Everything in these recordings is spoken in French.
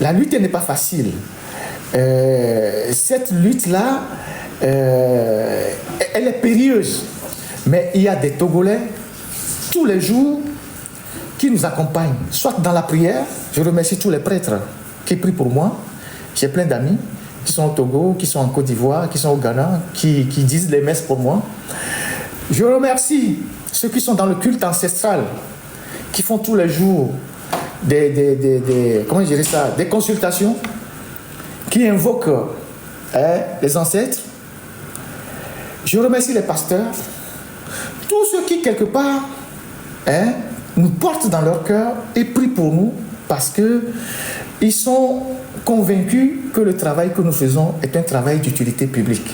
La lutte n'est pas facile. Cette lutte-là, elle est périlleuse. Mais il y a des Togolais, tous les jours, qui nous accompagnent, soit dans la prière. Je remercie tous les prêtres qui prient pour moi. J'ai plein d'amis qui sont au Togo, qui sont en Côte d'Ivoire, qui sont au Ghana, qui disent les messes pour moi. Je remercie ceux qui sont dans le culte ancestral, qui font tous les jours comment je dirais ça, des consultations, qui invoquent les ancêtres. Je remercie les pasteurs, tous ceux qui, quelque part, nous portent dans leur cœur et prient pour nous parce qu'ils sont convaincus que le travail que nous faisons est un travail d'utilité publique.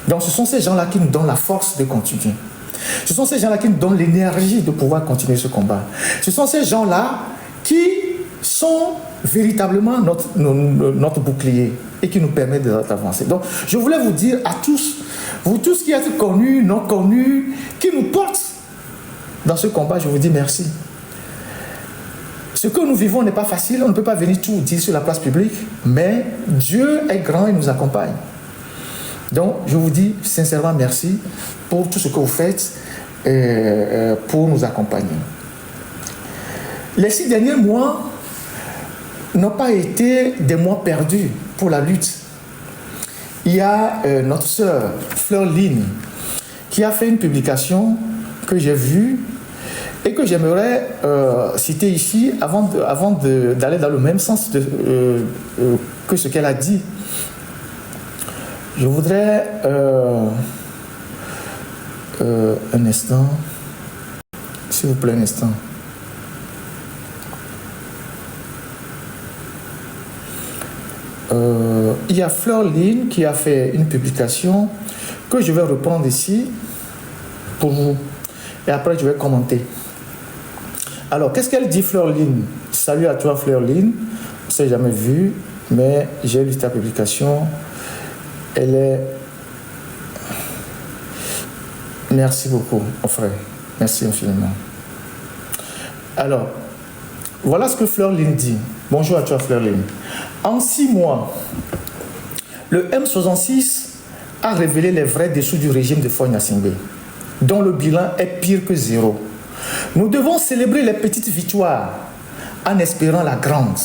Donc ce sont ces gens-là qui nous donnent la force de continuer. Ce sont ces gens-là qui nous donnent l'énergie de pouvoir continuer ce combat. Ce sont ces gens-là qui sont véritablement notre bouclier et qui nous permettent d'avancer. Donc je voulais vous dire à tous, vous tous qui êtes connus, non connus, qui nous portent dans ce combat, je vous dis merci. Ce que nous vivons n'est pas facile, on ne peut pas venir tout dire sur la place publique, mais Dieu est grand et nous accompagne. Donc, je vous dis sincèrement merci pour tout ce que vous faites pour nous accompagner. Les 6 derniers mois n'ont pas été des mois perdus pour la lutte. Il y a notre sœur, Fleur Line, qui a fait une publication que j'ai vue et que j'aimerais citer ici avant d'aller dans le même sens que ce qu'elle a dit. Je voudrais un instant, s'il vous plaît, un instant. Il y a Fleur Line qui a fait une publication que je vais reprendre ici pour vous. Et après, je vais commenter. Alors, qu'est-ce qu'elle dit, Fleur Line? Salut à toi, Fleur Line. On ne s'est jamais vu, mais j'ai lu ta publication. Elle est... Merci beaucoup, mon frère. Merci infiniment. Alors, voilà ce que Fleur Line dit. Bonjour à toi, Fleur Line. En 6 mois, le M66 a révélé les vrais dessous du régime de Faure Gnassingbé, dont le bilan est pire que 0. Nous devons célébrer les petites victoires en espérant la grande.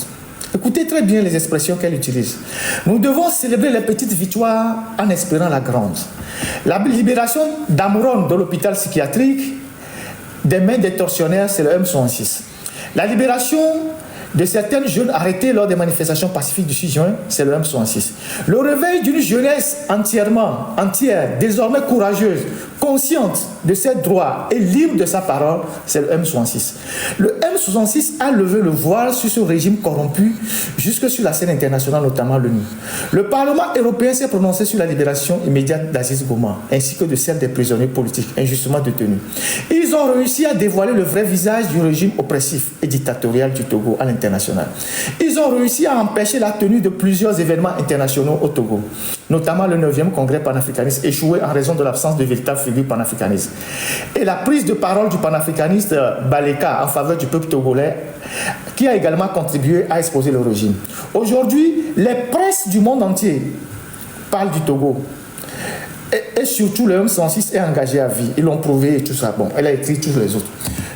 Écoutez très bien les expressions qu'elle utilise. Nous devons célébrer les petites victoires en espérant la grande. La libération d'Amouron de l'hôpital psychiatrique des mains des tortionnaires, c'est le M66. La libération de certaines jeunes arrêtées lors des manifestations pacifiques du 6 juin, c'est le M66. Le réveil d'une jeunesse entière, désormais courageuse, consciente de ses droits et libre de sa parole, c'est le M66. Le M66 a levé le voile sur ce régime corrompu jusque sur la scène internationale, notamment l'ONU. Le Parlement européen s'est prononcé sur la libération immédiate d'Aziz Gouma, ainsi que de celle des prisonniers politiques injustement détenus. Ils ont réussi à dévoiler le vrai visage du régime oppressif et dictatorial du Togo à l'international. Ils ont réussi à empêcher la tenue de plusieurs événements internationaux au Togo, notamment le 9e congrès panafricaniste échoué en raison de l'absence de véritable figure panafricaniste. Et la prise de parole du panafricaniste Baleka en faveur du peuple togolais, qui a également contribué à exposer le régime. Aujourd'hui, les presses du monde entier parlent du Togo. Et surtout, le M106 est engagé à vie. Ils l'ont prouvé et tout ça. Bon, elle a écrit tous les autres.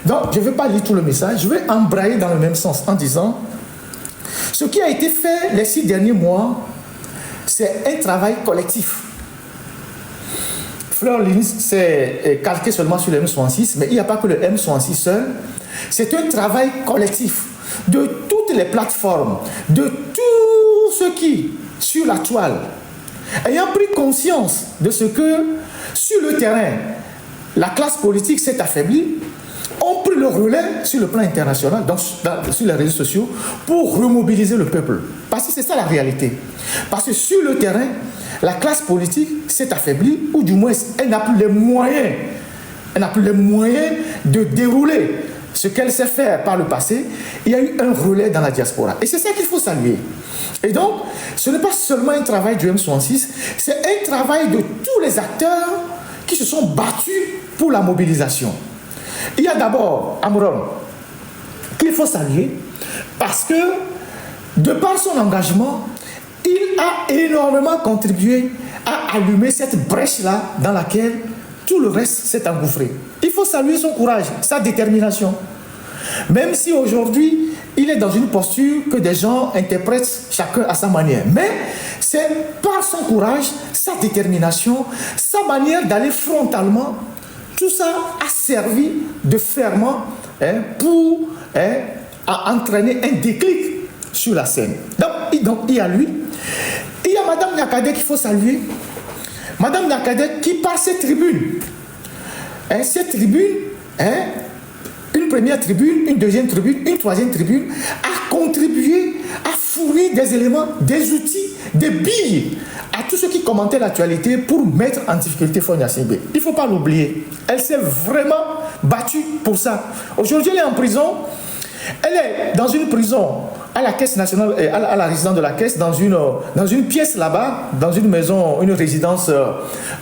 Donc, je ne vais pas lire tout le message. Je vais embrayer dans le même sens en disant ce qui a été fait les 6 derniers mois, c'est un travail collectif. Fleur Line s'est calqué seulement sur le M106, mais il n'y a pas que le M106 seul. C'est un travail collectif de toutes les plateformes, de tous ceux qui, sur la toile, ayant pris conscience de ce que, sur le terrain, la classe politique s'est affaiblie, ont pris le relais sur le plan international, sur les réseaux sociaux, pour remobiliser le peuple. Parce que c'est ça la réalité. Parce que sur le terrain, la classe politique s'est affaiblie, ou du moins, elle n'a plus les moyens. Elle n'a plus les moyens de dérouler ce qu'elle sait faire par le passé. Il y a eu un relais dans la diaspora. Et c'est ça qu'il faut saluer. Et donc, ce n'est pas seulement un travail du M66, c'est un travail de tous les acteurs qui se sont battus pour la mobilisation. Il y a d'abord Amouron, qu'il faut saluer, parce que De par son engagement, il a énormément contribué à allumer cette brèche-là dans laquelle tout le reste s'est engouffré. Il faut saluer son courage, sa détermination. Même si aujourd'hui, il est dans une posture que des gens interprètent chacun à sa manière. Mais c'est par son courage, sa détermination, sa manière d'aller frontalement, tout ça a servi de ferment pour entraîner un déclic sur la scène. Donc il y a lui. Il y a Madame Nyakadé qu'il faut saluer. Madame Nyakadé qui par cette tribune, une première tribune, une deuxième tribune, une troisième tribune, a contribué à fournir des éléments, des outils, des billes à tous ceux qui commentaient l'actualité pour mettre en difficulté Faure Gnassingbé. Il ne faut pas l'oublier. Elle s'est vraiment battue pour ça. Aujourd'hui, elle est en prison. Elle est dans une prison à la Caisse nationale, à la résidence de la Caisse, dans une pièce là-bas, dans une maison, une résidence,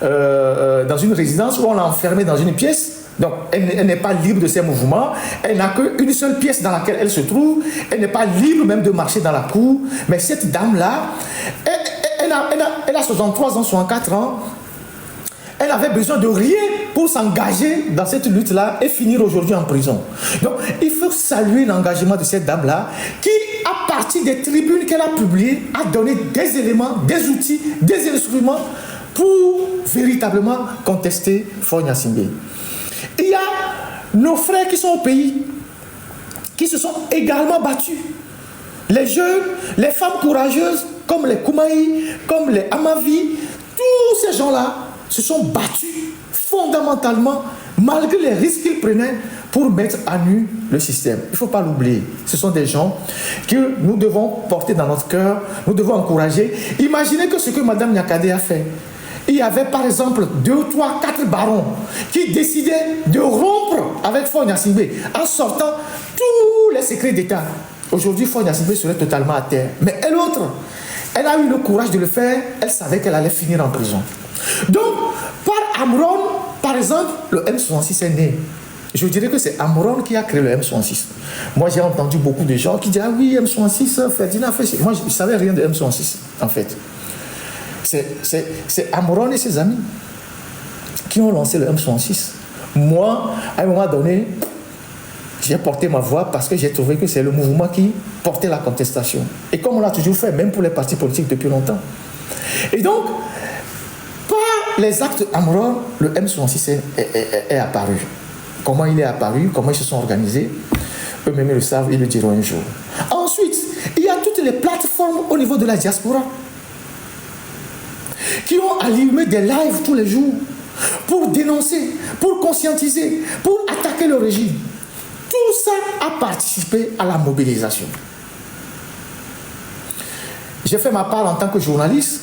dans une résidence où on l'a enfermée dans une pièce. Donc, elle n'est pas libre de ses mouvements. Elle n'a qu'une seule pièce dans laquelle elle se trouve. Elle n'est pas libre même de marcher dans la cour. Mais cette dame-là, elle a 63 ans, 64 ans. Elle avait besoin de rien pour s'engager dans cette lutte-là et finir aujourd'hui en prison. Donc, il faut saluer l'engagement de cette dame-là qui, à partir des tribunes qu'elle a publiées, a donné des éléments, des outils, des instruments pour véritablement contester Faure Gnassingbé. Il y a nos frères qui sont au pays, qui se sont également battus. Les jeunes, les femmes courageuses, comme les Koumaï, comme les Amavi, tous ces gens-là se sont battus fondamentalement, malgré les risques qu'ils prenaient pour mettre à nu le système. Il ne faut pas l'oublier. Ce sont des gens que nous devons porter dans notre cœur, nous devons encourager. Imaginez que ce que Mme Nyakadé a fait. Il y avait par exemple 2, 3, 4 barons qui décidaient de rompre avec Faure Gnassingbé en sortant tous les secrets d'État. Aujourd'hui, Faure Gnassingbé serait totalement à terre. Mais l'autre, elle a eu le courage de le faire. Elle savait qu'elle allait finir en prison. Donc, par Amron, par exemple, le M66 est né. Je dirais que c'est Amron qui a créé le M66. Moi, j'ai entendu beaucoup de gens qui disent « Ah oui, M66, Ferdinand fait... » Moi, je ne savais rien de M66, en fait. C'est Amron et ses amis qui ont lancé le M66. Moi, à un moment donné, j'ai porté ma voix parce que j'ai trouvé que c'est le mouvement qui portait la contestation. Et comme on l'a toujours fait, même pour les partis politiques depuis longtemps. Et donc, par les actes Amron, le M66 est apparu. Comment il est apparu, comment ils se sont organisés, eux-mêmes ils le savent, ils le diront un jour. Ensuite, il y a toutes les plateformes au niveau de la diaspora qui ont allumé des lives tous les jours pour dénoncer, pour conscientiser, pour attaquer le régime. Tout ça a participé à la mobilisation. J'ai fait ma part en tant que journaliste.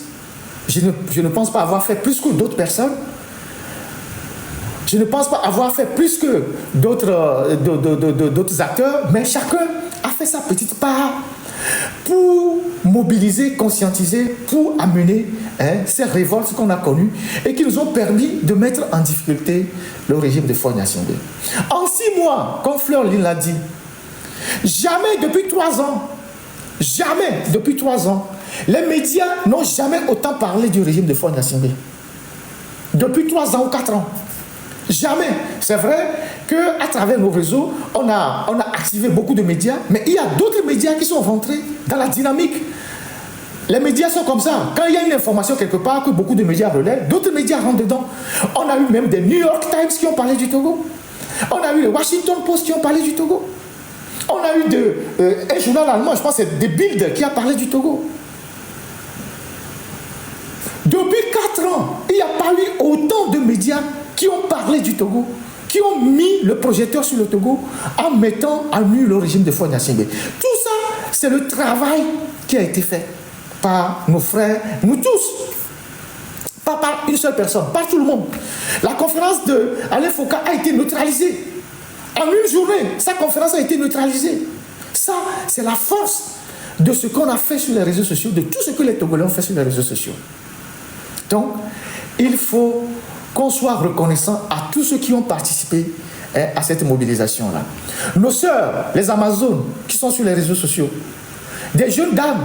Je ne pense pas avoir fait plus que d'autres personnes. Je ne pense pas avoir fait plus que d'autres acteurs, mais chacun a fait sa petite part pour mobiliser, conscientiser, pour amener ces révoltes qu'on a connues et qui nous ont permis de mettre en difficulté le régime de Faure Gnassingbé. En 6 mois, comme Fleur Ling l'a dit, jamais depuis 3 ans, les médias n'ont jamais autant parlé du régime de Faure Gnassingbé. Depuis 3 ans ou 4 ans. Jamais. C'est vrai qu'à travers nos réseaux, on a activé beaucoup de médias, mais il y a d'autres médias qui sont rentrés dans la dynamique. Les médias sont comme ça. Quand il y a une information quelque part que beaucoup de médias relèvent, d'autres médias rentrent dedans. On a eu même des New York Times qui ont parlé du Togo. On a eu les Washington Post qui ont parlé du Togo. On a eu un journal allemand, je pense que c'est The Bild qui a parlé du Togo. Depuis 4 ans, il n'y a pas eu autant de médias qui ont parlé du Togo, qui ont mis le projecteur sur le Togo en mettant à nu le régime de Faure Gnassingbé. Tout ça, c'est le travail qui a été fait par nos frères, nous tous. Pas par une seule personne, par tout le monde. La conférence d'Alain Foka a été neutralisée. En une journée, sa conférence a été neutralisée. Ça, c'est la force de ce qu'on a fait sur les réseaux sociaux, de tout ce que les Togolais ont fait sur les réseaux sociaux. Donc, il faut qu'on soit reconnaissant à tous ceux qui ont participé à cette mobilisation-là. Nos sœurs, les Amazones, qui sont sur les réseaux sociaux, des jeunes dames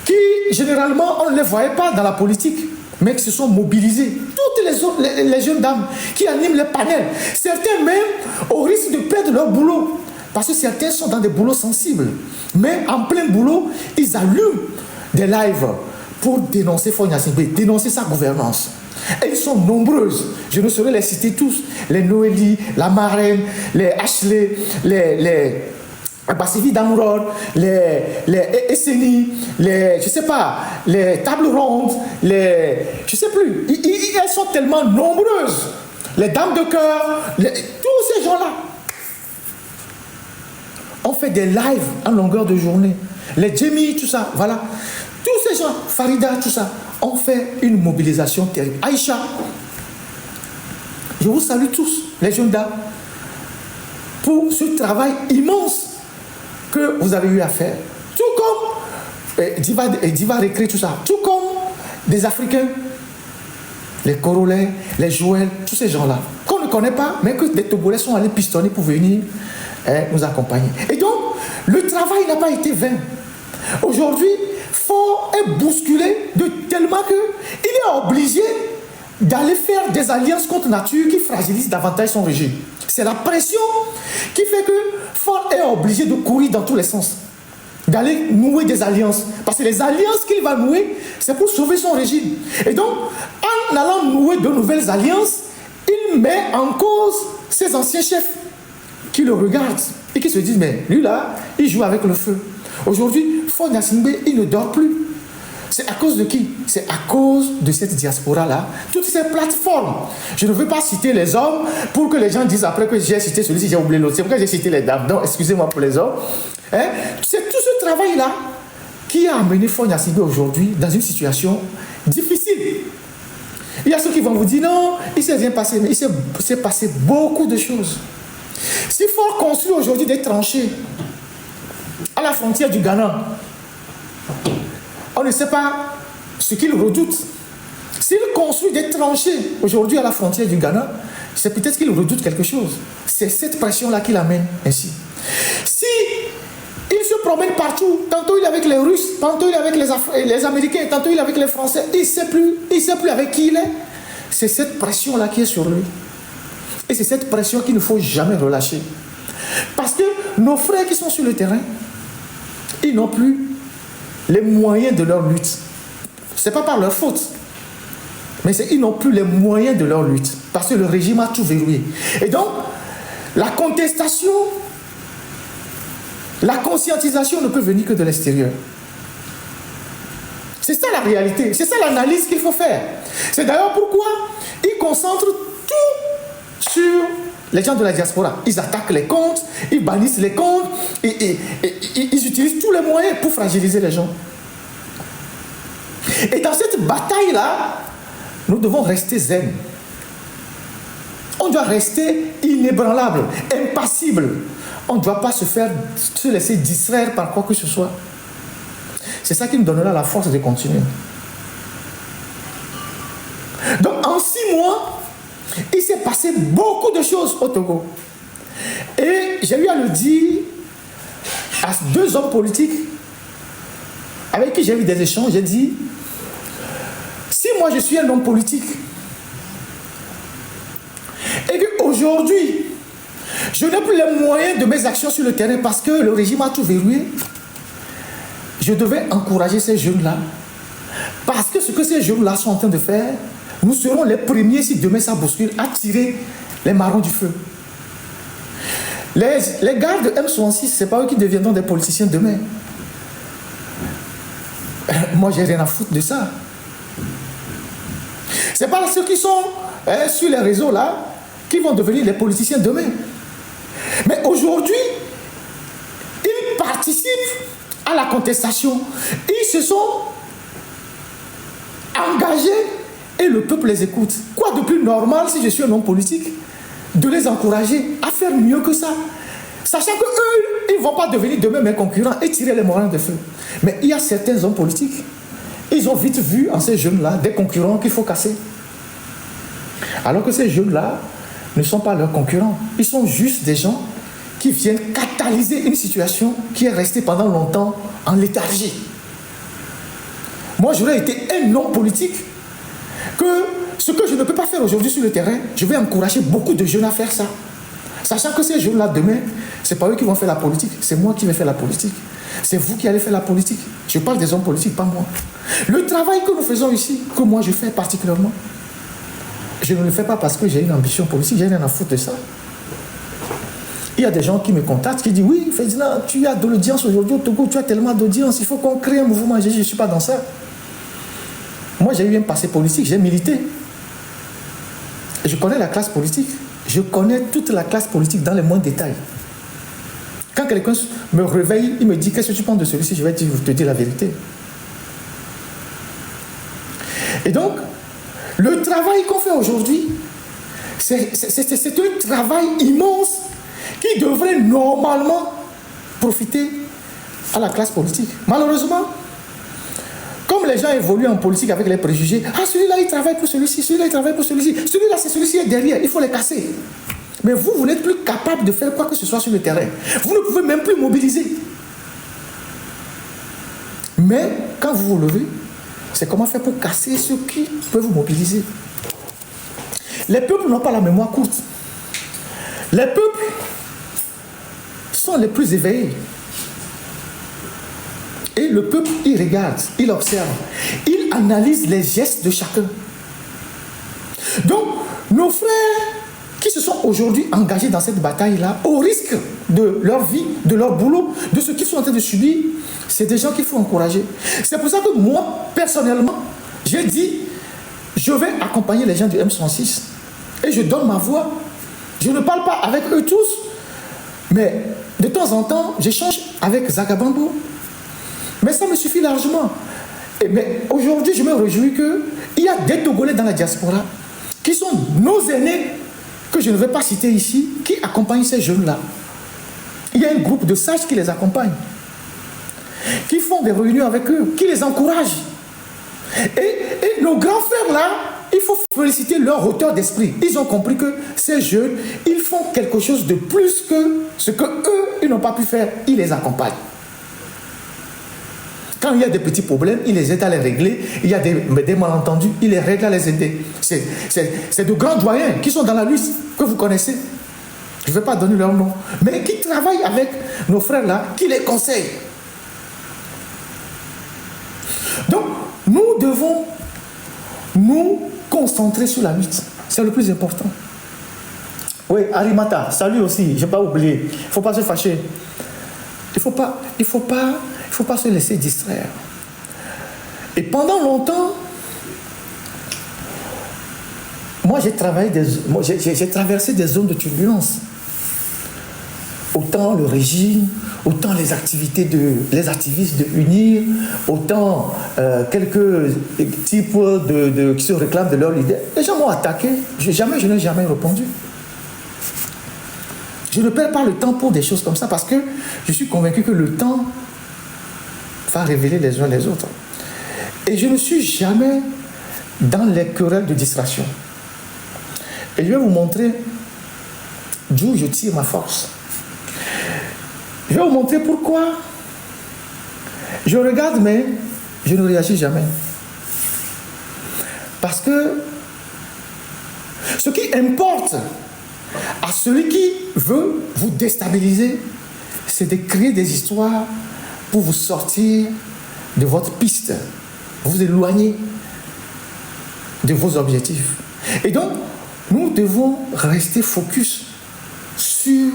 qui, généralement, on ne les voyait pas dans la politique, mais qui se sont mobilisées. Toutes les jeunes dames qui animent les panels, certains même au risque de perdre leur boulot, parce que certains sont dans des boulots sensibles. Mais en plein boulot, ils allument des lives pour dénoncer Faure Gnassingbé, dénoncer sa gouvernance. Et ils sont nombreuses. Je ne saurais les citer tous. Les Noélie, la Marraine, les Ashley, les Bassivi Damrod, les Esseni, les, je sais pas, les tables rondes, je sais plus. Elles sont tellement nombreuses. Les dames de cœur, tous ces gens-là. On fait des lives en longueur de journée. Les Jamie, tout ça, voilà. Tous ces gens, Farida, tout ça, ont fait une mobilisation terrible. Aïcha, je vous salue tous, les jeunes dames, pour ce travail immense que vous avez eu à faire. Tout comme Diva Récré, tout ça. Tout comme des Africains, les Corolais, les Joël, tous ces gens-là, qu'on ne connaît pas, mais que des Togolais sont allés pistonner pour venir nous accompagner. Et donc, le travail n'a pas été vain. Aujourd'hui, Faure est bousculé de tellement qu'il est obligé d'aller faire des alliances contre nature qui fragilisent davantage son régime. C'est la pression qui fait que Faure est obligé de courir dans tous les sens, d'aller nouer des alliances. Parce que les alliances qu'il va nouer, c'est pour sauver son régime. Et donc, en allant nouer de nouvelles alliances, il met en cause ses anciens chefs qui le regardent et qui se disent, mais lui là, il joue avec le feu. Aujourd'hui, Faure Gnassingbé, il ne dort plus. C'est à cause de qui? C'est à cause de cette diaspora-là. Toutes ces plateformes. Je ne veux pas citer les hommes pour que les gens disent après que j'ai cité celui-ci, j'ai oublié l'autre. C'est pourquoi j'ai cité les dames. Non, excusez-moi pour les hommes. Hein? C'est tout ce travail-là qui a amené Faure Gnassingbé aujourd'hui dans une situation difficile. Il y a ceux qui vont vous dire non, il ne s'est rien passé, mais il s'est passé beaucoup de choses. Si Faure construit aujourd'hui des tranchées à la frontière du Ghana, on ne sait pas ce qu'il redoute. S'il construit des tranchées aujourd'hui à la frontière du Ghana, c'est peut-être qu'il redoute quelque chose. C'est cette pression-là qui l'amène ainsi. Si il se promène partout, tantôt il est avec les Russes, tantôt il est avec les Américains, tantôt il est avec les Français, il ne sait plus avec qui il est. C'est cette pression-là qui est sur lui. Et c'est cette pression qu'il ne faut jamais relâcher. Parce que nos frères qui sont sur le terrain, ils n'ont plus les moyens de leur lutte. Ce n'est pas par leur faute, mais ils n'ont plus les moyens de leur lutte. Parce que le régime a tout verrouillé. Et donc, la contestation, la conscientisation ne peut venir que de l'extérieur. C'est ça la réalité, c'est ça l'analyse qu'il faut faire. C'est d'ailleurs pourquoi ils concentrent tout sur les gens de la diaspora. Ils attaquent les comptes, ils bannissent les comptes, ils utilisent tous les moyens pour fragiliser les gens. Et dans cette bataille-là, nous devons rester zen. On doit rester inébranlable, impassible. On ne doit pas se laisser distraire par quoi que ce soit. C'est ça qui nous donnera la force de continuer. Donc en 6 mois, il s'est passé beaucoup de choses au Togo. Et j'ai eu à le dire à 2 hommes politiques avec qui j'ai eu des échanges. J'ai dit, si moi je suis un homme politique et qu'aujourd'hui je n'ai plus les moyens de mes actions sur le terrain parce que le régime a tout verrouillé, je devais encourager ces jeunes-là. Parce que ce que ces jeunes-là sont en train de faire, nous serons les premiers, si demain ça bouscule, à tirer les marrons du feu. Les gars de M66, ce n'est pas eux qui deviendront des politiciens demain. Moi, j'ai rien à foutre de ça. Ce n'est pas ceux qui sont sur les réseaux là qui vont devenir les politiciens demain. Mais aujourd'hui, ils participent à la contestation. Ils se sont engagés et le peuple les écoute. Quoi de plus normal, si je suis un homme politique, de les encourager à faire mieux que ça, sachant qu'eux, ils ne vont pas devenir demain mes concurrents et tirer les morins de feu. Mais il y a certains hommes politiques, ils ont vite vu en ces jeunes-là des concurrents qu'il faut casser. Alors que ces jeunes-là ne sont pas leurs concurrents. Ils sont juste des gens qui viennent catalyser une situation qui est restée pendant longtemps en léthargie. Moi, j'aurais été un homme politique que ce que je ne peux pas faire aujourd'hui sur le terrain, je vais encourager beaucoup de jeunes à faire ça. Sachant que ces jeunes-là, demain, ce n'est pas eux qui vont faire la politique, c'est moi qui vais faire la politique. C'est vous qui allez faire la politique. Je parle des hommes politiques, pas moi. Le travail que nous faisons ici, que moi je fais particulièrement, je ne le fais pas parce que j'ai une ambition politique, j'ai rien à foutre de ça. Il y a des gens qui me contactent, qui disent, oui, Ferdinand, tu as de l'audience aujourd'hui au Togo, tu as tellement d'audience, il faut qu'on crée un mouvement. Je ne suis pas dans ça. Moi, j'ai eu un passé politique, j'ai milité. Je connais la classe politique. Je connais toute la classe politique dans les moindres détails. Quand quelqu'un me réveille, il me dit, qu'est-ce que tu penses de celui-ci? Je vais te dire la vérité. Et donc, le travail qu'on fait aujourd'hui, c'est un travail immense qui devrait normalement profiter à la classe politique. Malheureusement, comme les gens évoluent en politique avec les préjugés, ah, celui-là, il travaille pour celui-ci, celui-là, il travaille pour celui-ci, celui-là, c'est celui-ci est derrière, il faut les casser. Mais vous n'êtes plus capable de faire quoi que ce soit sur le terrain. Vous ne pouvez même plus mobiliser. Mais quand vous vous levez, c'est comment faire pour casser ceux qui peuvent vous mobiliser. Les peuples n'ont pas la mémoire courte. Les peuples sont les plus éveillés. Et le peuple, il regarde, il observe, il analyse les gestes de chacun. Donc, nos frères qui se sont aujourd'hui engagés dans cette bataille-là, au risque de leur vie, de leur boulot, de ce qu'ils sont en train de subir, c'est des gens qu'il faut encourager. C'est pour ça que moi, personnellement, j'ai dit, je vais accompagner les gens du M106 et je donne ma voix. Je ne parle pas avec eux tous, mais de temps en temps, j'échange avec Zagabambo. Mais ça me suffit largement. Mais aujourd'hui, je me réjouis qu'il y a des Togolais dans la diaspora qui sont nos aînés, que je ne vais pas citer ici, qui accompagnent ces jeunes-là. Il y a un groupe de sages qui les accompagne, qui font des réunions avec eux, qui les encouragent. Et nos grands frères-là, il faut féliciter leur hauteur d'esprit. Ils ont compris que ces jeunes, ils font quelque chose de plus que ce qu'eux, ils n'ont pas pu faire. Ils les accompagnent. Quand il y a des petits problèmes, il les aide à les régler. Il y a des malentendus, il les règle à les aider. C'est de grands doyens qui sont dans la lutte, que vous connaissez. Je ne vais pas donner leur nom. Mais qui travaillent avec nos frères là, qui les conseillent. Donc, nous devons nous concentrer sur la lutte. C'est le plus important. Oui, Arimata, salut aussi, je n'ai pas oublié. Il ne faut pas se fâcher. Il ne faut pas se laisser distraire. Et pendant longtemps, moi j'ai traversé des zones de turbulence. Autant le régime, autant les activistes de UNIR, autant quelques types qui se réclament de leur leader. Les gens m'ont attaqué, je n'ai jamais répondu. Je ne perds pas le temps pour des choses comme ça parce que je suis convaincu que le temps va révéler les uns les autres. Et je ne suis jamais dans les querelles de distraction. Et je vais vous montrer d'où je tire ma force. Je vais vous montrer pourquoi je regarde mais je ne réagis jamais. Parce que ce qui importe à celui qui veut vous déstabiliser, c'est de créer des histoires pour vous sortir de votre piste, vous éloigner de vos objectifs. Et donc, nous devons rester focus sur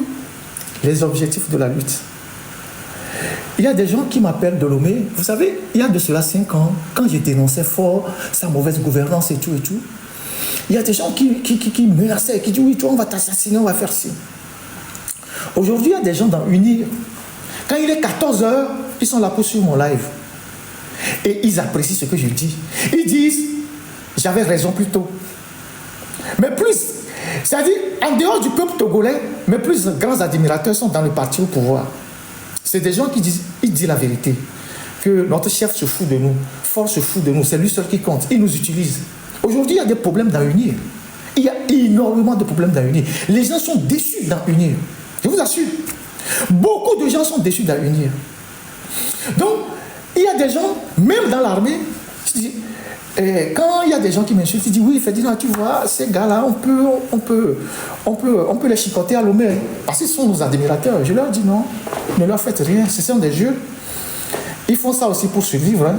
les objectifs de la lutte. Il y a des gens qui m'appellent Delomé. Vous savez, il y a de cela 5 ans, quand j'ai dénoncé fort sa mauvaise gouvernance et tout, il y a des gens qui menaçaient, qui disent oui, toi, on va t'assassiner, on va faire ci. Aujourd'hui, il y a des gens dans UNIR. Quand il est 14h, ils sont là pour suivre mon live. Et ils apprécient ce que je dis. Ils disent, j'avais raison plus tôt. Mais plus, c'est-à-dire, en dehors du peuple togolais, mes plus grands admirateurs sont dans le parti au pouvoir. C'est des gens qui disent, ils disent la vérité. Que notre chef se fout de nous, Fort se fout de nous, c'est lui seul qui compte. Il nous utilise. Aujourd'hui, il y a des problèmes dans UNIR. Il y a énormément de problèmes dans UNIR. Les gens sont déçus dans UNIR. Je vous assure. Beaucoup de gens sont déçus dans UNIR. Donc, il y a des gens, même dans l'armée, quand il y a des gens qui m'insultent, ils disent oui, Ferdinand, tu vois, ces gars-là, on peut les chicoter à l'ombre parce qu'ils sont nos admirateurs. Je leur dis non, ne leur faites rien, ce sont des jeux. Ils font ça aussi pour survivre. Hein.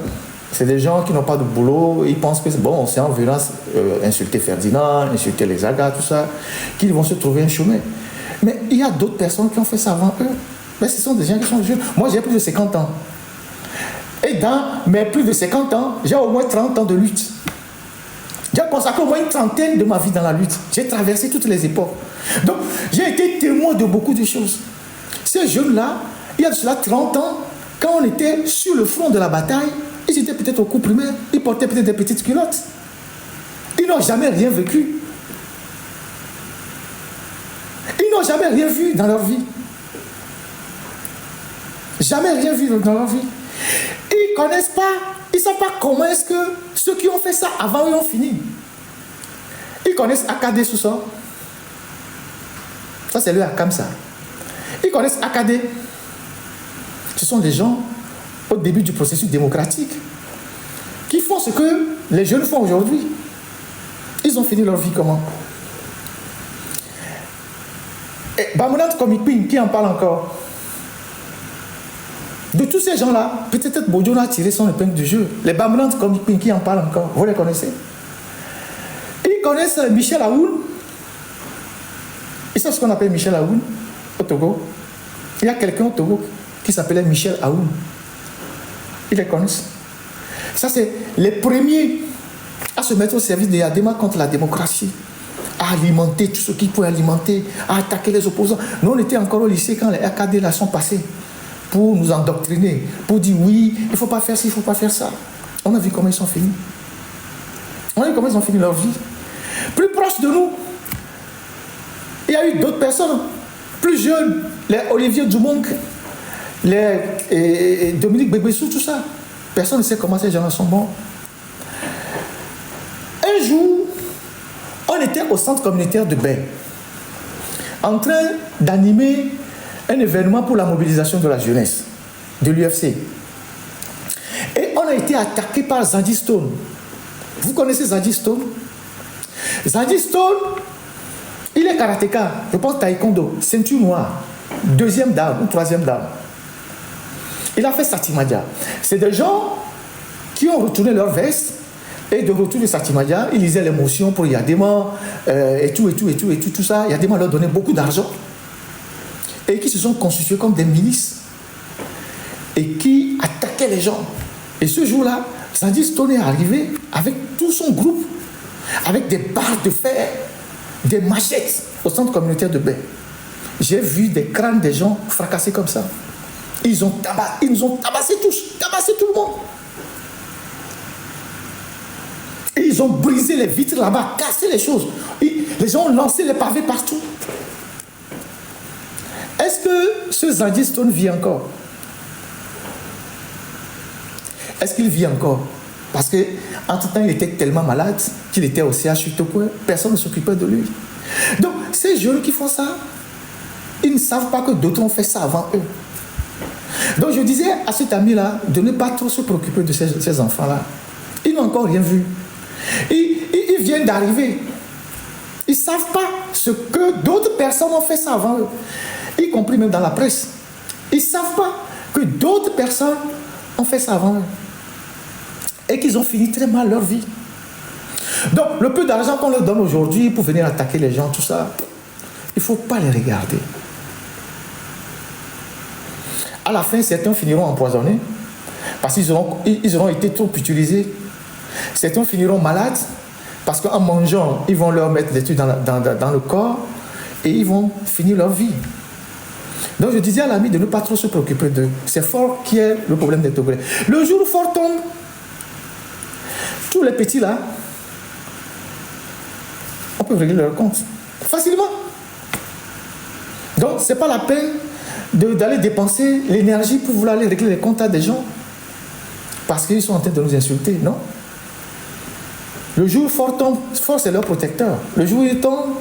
C'est des gens qui n'ont pas de boulot, ils pensent que c'est bon, c'est en venant insulter Ferdinand, insulter les Zaga, tout ça, qu'ils vont se trouver un chemin. Mais il y a d'autres personnes qui ont fait ça avant eux. Mais ce sont des gens qui sont jeunes. Moi, j'ai plus de 50 ans. Et dans mes plus de 50 ans, j'ai au moins 30 ans de lutte. J'ai consacré au moins une trentaine de ma vie dans la lutte. J'ai traversé toutes les époques. Donc, j'ai été témoin de beaucoup de choses. Ces jeunes-là, il y a de cela 30 ans, quand on était sur le front de la bataille, ils étaient peut-être au coup primaire, ils portaient peut-être des petites culottes. Ils n'ont jamais rien vécu. Ils n'ont jamais rien vu dans leur vie. Jamais rien vu dans leur vie. Ils ne connaissent pas, ils ne savent pas comment est-ce que ceux qui ont fait ça avant eux ont fini. Ils connaissent AKD sous ça. Ça, c'est le AKAM, ça. Ils connaissent AKD. Ce sont des gens, au début du processus démocratique, qui font ce que les jeunes font aujourd'hui. Ils ont fini leur vie comment? Bamunant Komikpin, qui en parle encore? De tous ces gens-là, peut-être Bodjon a tiré son épingle du jeu. Les Bamunant Komikpin, qui en parlent encore? Vous les connaissez? Ils connaissent Michel Aoun. Ils savent ce qu'on appelle Michel Aoun au Togo. Il y a quelqu'un au Togo qui s'appelait Michel Aoun. Ils les connaissent. Ça, c'est les premiers à se mettre au service de Yadema contre la démocratie, à alimenter tout ce qui pouvait alimenter, à attaquer les opposants. Nous, on était encore au lycée quand les RKD là sont passés pour nous endoctriner, pour dire oui, il ne faut pas faire ci, il ne faut pas faire ça. On a vu comment ils sont finis. On a vu comment ils ont fini leur vie. Plus proche de nous, il y a eu d'autres personnes, plus jeunes, les Olivier Dumonc, les Dominique Bégbessou, tout ça. Personne ne sait comment ces gens-là sont morts. Un jour, on était au centre communautaire de Baie, en train d'animer un événement pour la mobilisation de la jeunesse, de l'UFC. Et on a été attaqué par Zadie Stone. Vous connaissez Zadie Stone? Zadie Stone, il est karatéka, je pense taekwondo, ceinture noire, deuxième dame ou troisième dame. Il a fait Satimadia. C'est des gens qui ont retourné leur veste et de retour de Satimadia, ils lisaient les motions pour Yadema et tout ça. Yadema leur donnait beaucoup d'argent et qui se sont constitués comme des milices et qui attaquaient les gens. Et ce jour-là, Zadie Stone est arrivé avec tout son groupe, avec des barres de fer, des machettes au centre communautaire de Baie. J'ai vu des crânes des gens fracassés comme ça. Ils nous ont tabassé tous, tabassé tout le monde. Et ils ont brisé les vitres là-bas, cassé les choses. Les gens ont lancé les pavés partout. Est-ce que ce Zadie Stone vit encore? Est-ce qu'il vit encore? Parce qu'entre-temps, il était tellement malade qu'il était au CHU Tokwe. Personne ne s'occupait de lui. Donc, ces jeunes qui font ça, ils ne savent pas que d'autres ont fait ça avant eux. Donc, je disais à cet ami-là de ne pas trop se préoccuper de ces enfants-là. Ils n'ont encore rien vu. Ils viennent d'arriver. Ils ne savent pas ce que d'autres personnes ont fait ça avant eux, y compris même dans la presse. Ils ne savent pas que d'autres personnes ont fait ça avant eux et qu'ils ont fini très mal leur vie. Donc, le peu d'argent qu'on leur donne aujourd'hui pour venir attaquer les gens, tout ça, il ne faut pas les regarder. À la fin, certains finiront empoisonnés parce qu'ils auront été trop utilisés. Certains finiront malades parce qu'en mangeant, ils vont leur mettre des trucs dans le corps et ils vont finir leur vie. Donc je disais à l'ami de ne pas trop se préoccuper d'eux. C'est Fort qui est le problème des Togolais. Le jour où Fort tombe, tous les petits là, on peut régler leur compte facilement. Donc ce n'est pas la peine d'aller dépenser l'énergie pour vouloir aller régler les comptes à des gens parce qu'ils sont en train de nous insulter, non? Le jour où Fort tombe, Fort c'est leur protecteur. Le jour où ils tombent,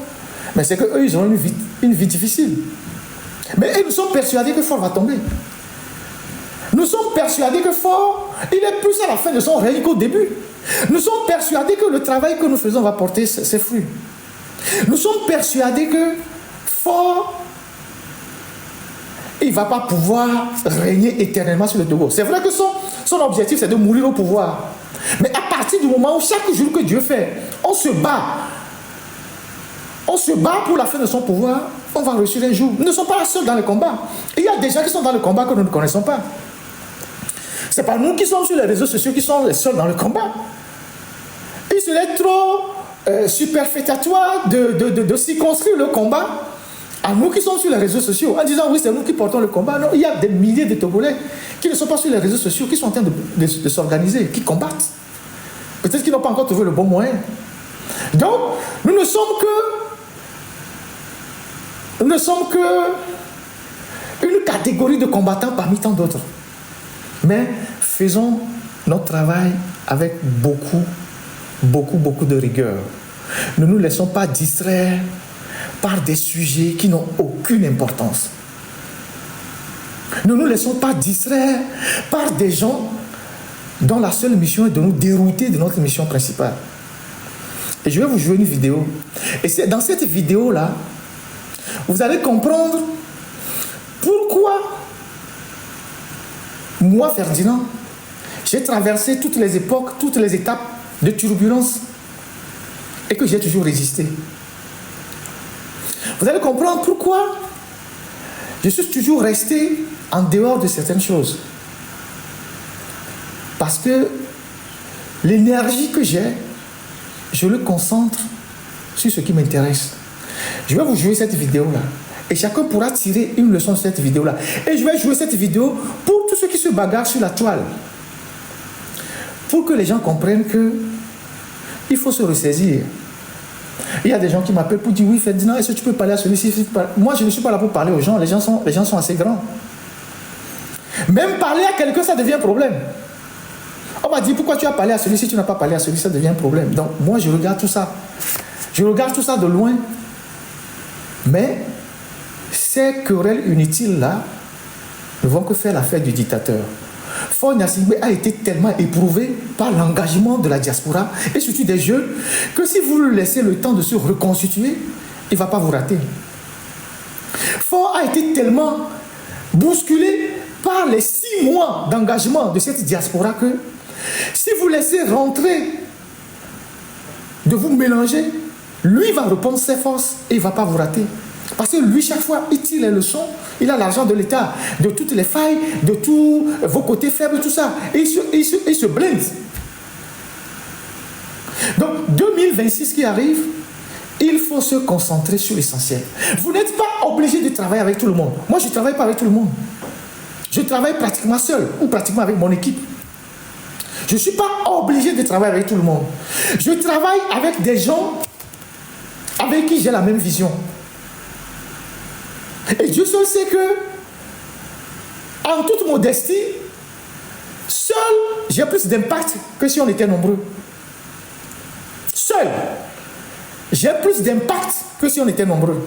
mais c'est qu'eux, ils ont une vie difficile. Mais ils sont persuadés que Fort va tomber. Nous sommes persuadés que Faure, il est plus à la fin de son règne qu'au début. Nous sommes persuadés que le travail que nous faisons va porter ses fruits. Nous sommes persuadés que Faure, il ne va pas pouvoir régner éternellement sur le Togo. C'est vrai que son objectif, c'est de mourir au pouvoir. Mais à partir du moment où chaque jour que Dieu fait, on se bat pour la fin de son pouvoir, on va réussir un jour. Nous ne sommes pas seuls dans le combat. Il y a des gens qui sont dans le combat que nous ne connaissons pas. Ce n'est pas nous qui sommes sur les réseaux sociaux qui sont les seuls dans le combat. Il serait trop superfétatoire de circonscrire le combat à nous qui sommes sur les réseaux sociaux en disant oui, c'est nous qui portons le combat. Non, il y a des milliers de Togolais qui ne sont pas sur les réseaux sociaux, qui sont en train de s'organiser, qui combattent. Peut-être qu'ils n'ont pas encore trouvé le bon moyen. Donc, nous ne sommes que une catégorie de combattants parmi tant d'autres. Mais faisons notre travail avec beaucoup de rigueur. Ne nous laissons pas distraire par des sujets qui n'ont aucune importance. Ne nous laissons pas distraire par des gens dont la seule mission est de nous dérouter de notre mission principale. Et je vais vous jouer une vidéo. Et c'est dans cette vidéo-là, vous allez comprendre pourquoi moi, Ferdinand, j'ai traversé toutes les époques, toutes les étapes de turbulence et que j'ai toujours résisté. Vous allez comprendre pourquoi je suis toujours resté en dehors de certaines choses. Parce que l'énergie que j'ai, je le concentre sur ce qui m'intéresse. Je vais vous jouer cette vidéo-là. Et chacun pourra tirer une leçon de cette vidéo-là. Et je vais jouer cette vidéo pour tous ceux qui se bagarrent sur la toile. Pour que les gens comprennent que il faut se ressaisir. Il y a des gens qui m'appellent pour dire oui, Ferdinand, est-ce que tu peux parler à celui-ci? Moi, je ne suis pas là pour parler aux gens. Les gens sont assez grands. Même parler à quelqu'un, ça devient un problème. On m'a dit pourquoi tu as parlé à celui-ci, tu n'as pas parlé à celui-ci, ça devient un problème. Donc, moi, je regarde tout ça. Je regarde tout ça de loin. Mais ces querelles inutiles-là ne vont que faire l'affaire du dictateur. Faure Gnassingbé a été tellement éprouvé par l'engagement de la diaspora et surtout des jeunes que si vous lui laissez le temps de se reconstituer, il ne va pas vous rater. Faure a été tellement bousculé par les 6 mois d'engagement de cette diaspora que si vous laissez rentrer de vous mélanger, lui va reprendre ses forces et il ne va pas vous rater. Parce que lui, chaque fois, il tire les leçons, il a l'argent de l'État, de toutes les failles, de tous vos côtés faibles, tout ça. Et il se blinde. Donc, 2026 qui arrive, il faut se concentrer sur l'essentiel. Vous n'êtes pas obligé de travailler avec tout le monde. Moi, je ne travaille pas avec tout le monde. Je travaille pratiquement seul ou pratiquement avec mon équipe. Je ne suis pas obligé de travailler avec tout le monde. Je travaille avec des gens avec qui j'ai la même vision. Et Dieu seul sait que, en toute modestie, seul, j'ai plus d'impact que si on était nombreux. Seul, j'ai plus d'impact que si on était nombreux.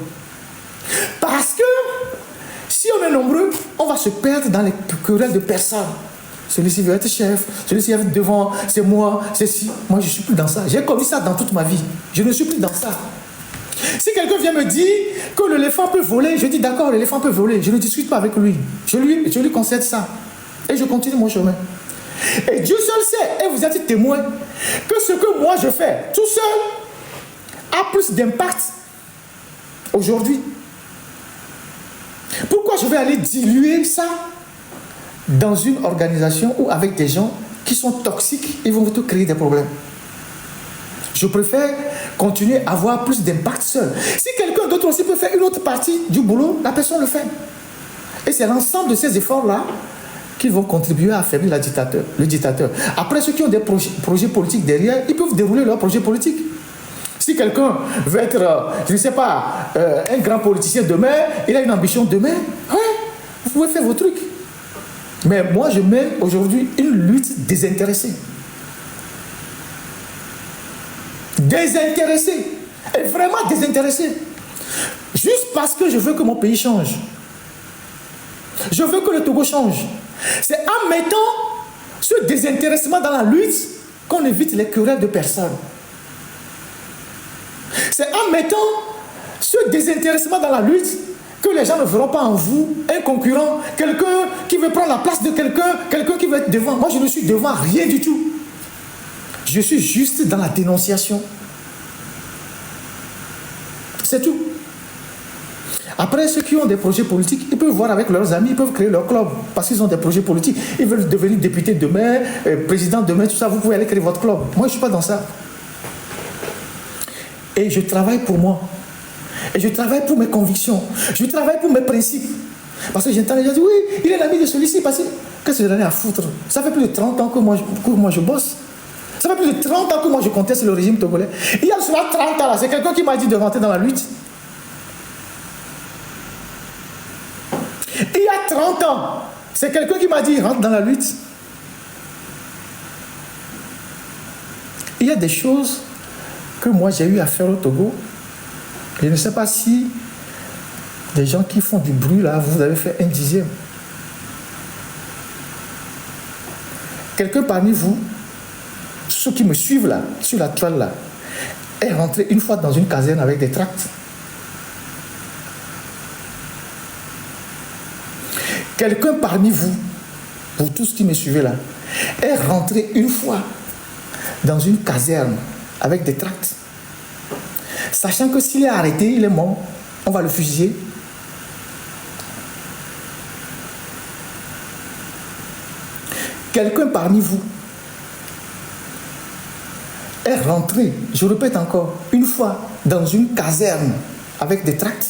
Parce que, si on est nombreux, on va se perdre dans les querelles de personnes. Celui-ci veut être chef, celui-ci veut être devant, c'est moi, c'est si. Moi, je ne suis plus dans ça. J'ai connu ça dans toute ma vie. Je ne suis plus dans ça. Si quelqu'un vient me dire que l'éléphant peut voler, je dis d'accord, l'éléphant peut voler. Je ne discute pas avec lui. Je lui concède ça. Et je continue mon chemin. Et Dieu seul sait, et vous êtes témoin, que ce que moi je fais tout seul a plus d'impact aujourd'hui. Pourquoi je vais aller diluer ça dans une organisation ou avec des gens qui sont toxiques et vont te créer des problèmes? Je préfère continuer à avoir plus d'impact seul. Si quelqu'un d'autre aussi peut faire une autre partie du boulot, la personne le fait. Et c'est l'ensemble de ces efforts-là qui vont contribuer à affaiblir le dictateur. Après, ceux qui ont des projets politiques derrière, ils peuvent dérouler leurs projets politiques. Si quelqu'un veut être, je ne sais pas, un grand politicien demain, il a une ambition demain, ouais, vous pouvez faire vos trucs. Mais moi, je mène aujourd'hui une lutte désintéressée. Désintéressé, et vraiment désintéressé, juste parce que je veux que mon pays change. Je veux que le Togo change. C'est en mettant ce désintéressement dans la lutte qu'on évite les querelles de personnes. C'est en mettant ce désintéressement dans la lutte que les gens ne verront pas en vous un concurrent, quelqu'un qui veut prendre la place de quelqu'un, quelqu'un qui veut être devant. Moi, je ne suis devant rien du tout. Je suis juste dans la dénonciation. C'est tout. Après, ceux qui ont des projets politiques, ils peuvent voir avec leurs amis, ils peuvent créer leur club parce qu'ils ont des projets politiques. Ils veulent devenir député demain, président demain, tout ça. Vous pouvez aller créer votre club. Moi, je ne suis pas dans ça. Et je travaille pour moi. Et je travaille pour mes convictions. Je travaille pour mes principes. Parce que j'entends les gens dire, oui, il est l'ami de celui-ci. Parce que qu'est-ce que j'en ai à foutre? Ça fait plus de 30 ans que moi je bosse. Ça fait plus de 30 ans que moi je conteste le régime togolais. Il y a cela 30 ans là, c'est quelqu'un qui m'a dit de rentrer dans la lutte. Il y a 30 ans, c'est quelqu'un qui m'a dit rentre dans la lutte. Il y a des choses que moi j'ai eu à faire au Togo. Je ne sais pas si des gens qui font du bruit là, vous avez fait 1/10. Quelqu'un parmi vous, ceux qui me suivent là, sur la toile là, est rentré une fois dans une caserne avec des tracts. Quelqu'un parmi vous, vous tous qui me suivez là, est rentré une fois dans une caserne avec des tracts. Sachant que s'il est arrêté, il est mort, on va le fusiller. Quelqu'un parmi vous est rentré, je répète encore, une fois dans une caserne avec des tracts.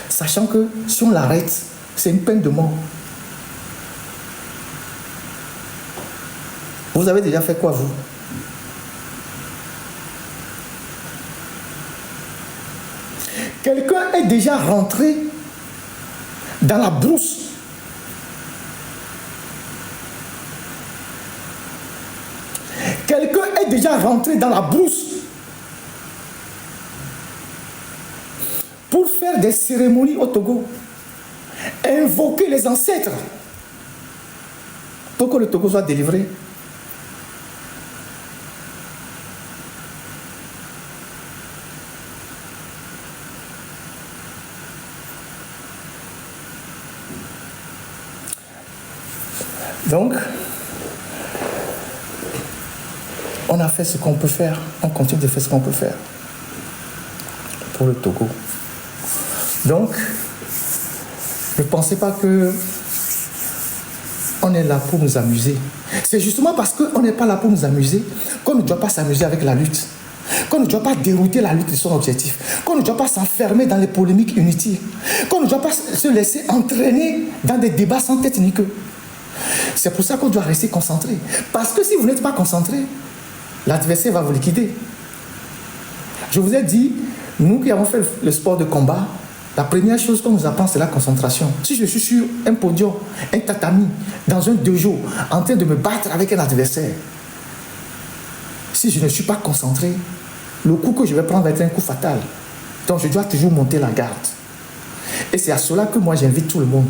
Sachant que si on l'arrête, c'est une peine de mort. Vous avez déjà fait quoi, vous? Quelqu'un est déjà rentré dans la brousse. Quelqu'un est déjà rentré dans la brousse pour faire des cérémonies au Togo, invoquer les ancêtres pour que le Togo soit délivré. Donc, on a fait ce qu'on peut faire, on continue de faire ce qu'on peut faire pour le Togo. Donc, ne pensez pas que on est là pour nous amuser. C'est justement parce qu'on n'est pas là pour nous amuser qu'on ne doit pas s'amuser avec la lutte, qu'on ne doit pas dérouter la lutte de son objectif, qu'on ne doit pas s'enfermer dans les polémiques inutiles, qu'on ne doit pas se laisser entraîner dans des débats sans tête ni queue. C'est pour ça qu'on doit rester concentré. Parce que si vous n'êtes pas concentré, l'adversaire va vous liquider. Je vous ai dit, nous qui avons fait le sport de combat, la première chose qu'on nous apprend, c'est la concentration. Si je suis sur un podium, un tatami, dans un dojo, en train de me battre avec un adversaire, si je ne suis pas concentré, le coup que je vais prendre va être un coup fatal. Donc je dois toujours monter la garde. Et c'est à cela que moi j'invite tout le monde.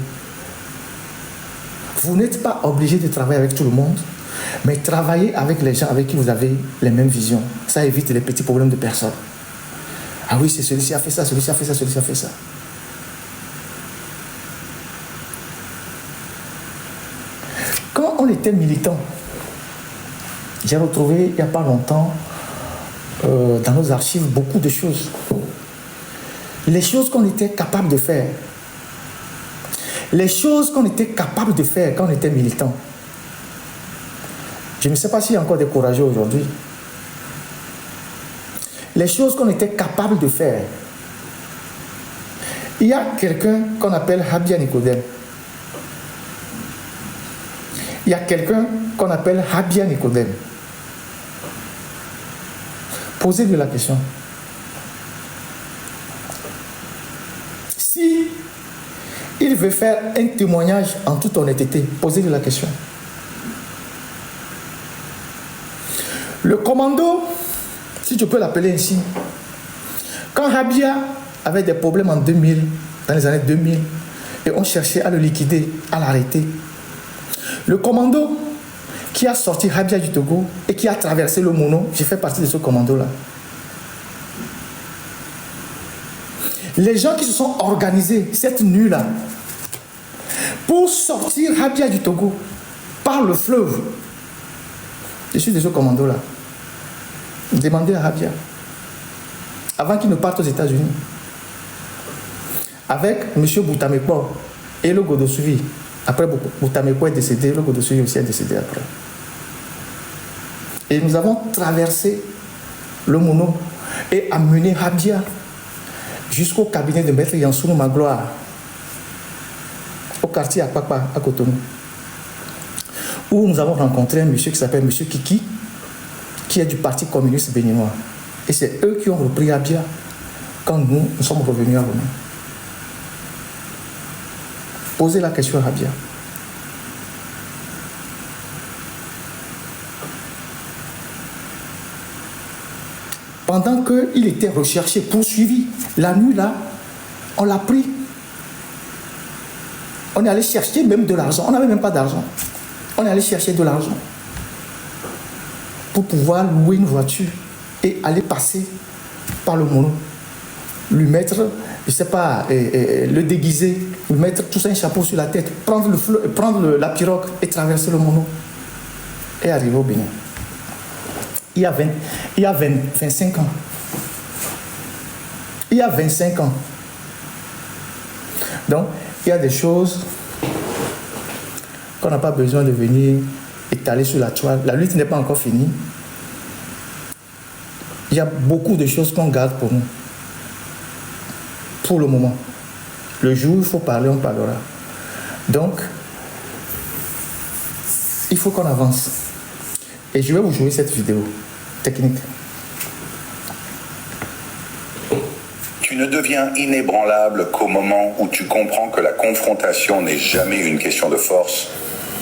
Vous n'êtes pas obligé de travailler avec tout le monde, mais travaillez avec les gens avec qui vous avez les mêmes visions. Ça évite les petits problèmes de personnes. Ah oui, c'est celui-ci a fait ça, celui-ci a fait ça, celui-ci a fait ça. Quand on était militant, j'ai retrouvé il n'y a pas longtemps dans nos archives beaucoup de choses. Les choses qu'on était capable de faire. Les choses qu'on était capable de faire quand on était militant. Je ne sais pas s'il y a encore des courageux aujourd'hui. Les choses qu'on était capable de faire. Il y a quelqu'un qu'on appelle Habia Nicodème. Il y a quelqu'un qu'on appelle Habia Nicodème. Posez-lui la question. Si il veut faire un témoignage en toute honnêteté, posez-lui la question. Le commando, si tu peux l'appeler ainsi, quand Habia avait des problèmes en 2000, dans les années 2000, et ont cherché à le liquider, à l'arrêter. Le commando qui a sorti Rabia du Togo et qui a traversé le Mono, j'ai fait partie de ce commando-là. Les gens qui se sont organisés cette nuit-là pour sortir Rabia du Togo par le fleuve, je suis de ce commando-là. Demandez à Rabia, avant qu'il ne parte aux États-Unis, avec M. Boutamekpo et le Godosouvi. Après, Boutamekpo est décédé, le Godosouvi aussi est décédé après. Et nous avons traversé le Mono et amené Rabia jusqu'au cabinet de Maître Yansounou Magloire, au quartier Akpakpa, à Cotonou, où nous avons rencontré un monsieur qui s'appelle M. Kiki, qui est du Parti communiste béninois. Et c'est eux qui ont repris Rabia quand nous sommes revenus à Lomé. Posez la question à Rabia. Pendant qu'il était recherché, poursuivi, la nuit là, on l'a pris. On est allé chercher même de l'argent. On n'avait même pas d'argent. On est allé chercher de l'argent pour pouvoir louer une voiture et aller passer par le Mono. Lui mettre, je ne sais pas, le déguiser, lui mettre tout ça un chapeau sur la tête, prendre la pirogue et traverser le Mono et arriver au Bénin. Il y a 25 ans. Il y a 25 ans. Donc, il y a des choses qu'on n'a pas besoin de venir étaler sur la toile. La lutte n'est pas encore finie. Il y a beaucoup de choses qu'on garde pour nous. Pour le moment. Le jour où il faut parler, on parlera. Donc, il faut qu'on avance. Et je vais vous jouer cette vidéo technique. Tu ne deviens inébranlable qu'au moment où tu comprends que la confrontation n'est jamais une question de force,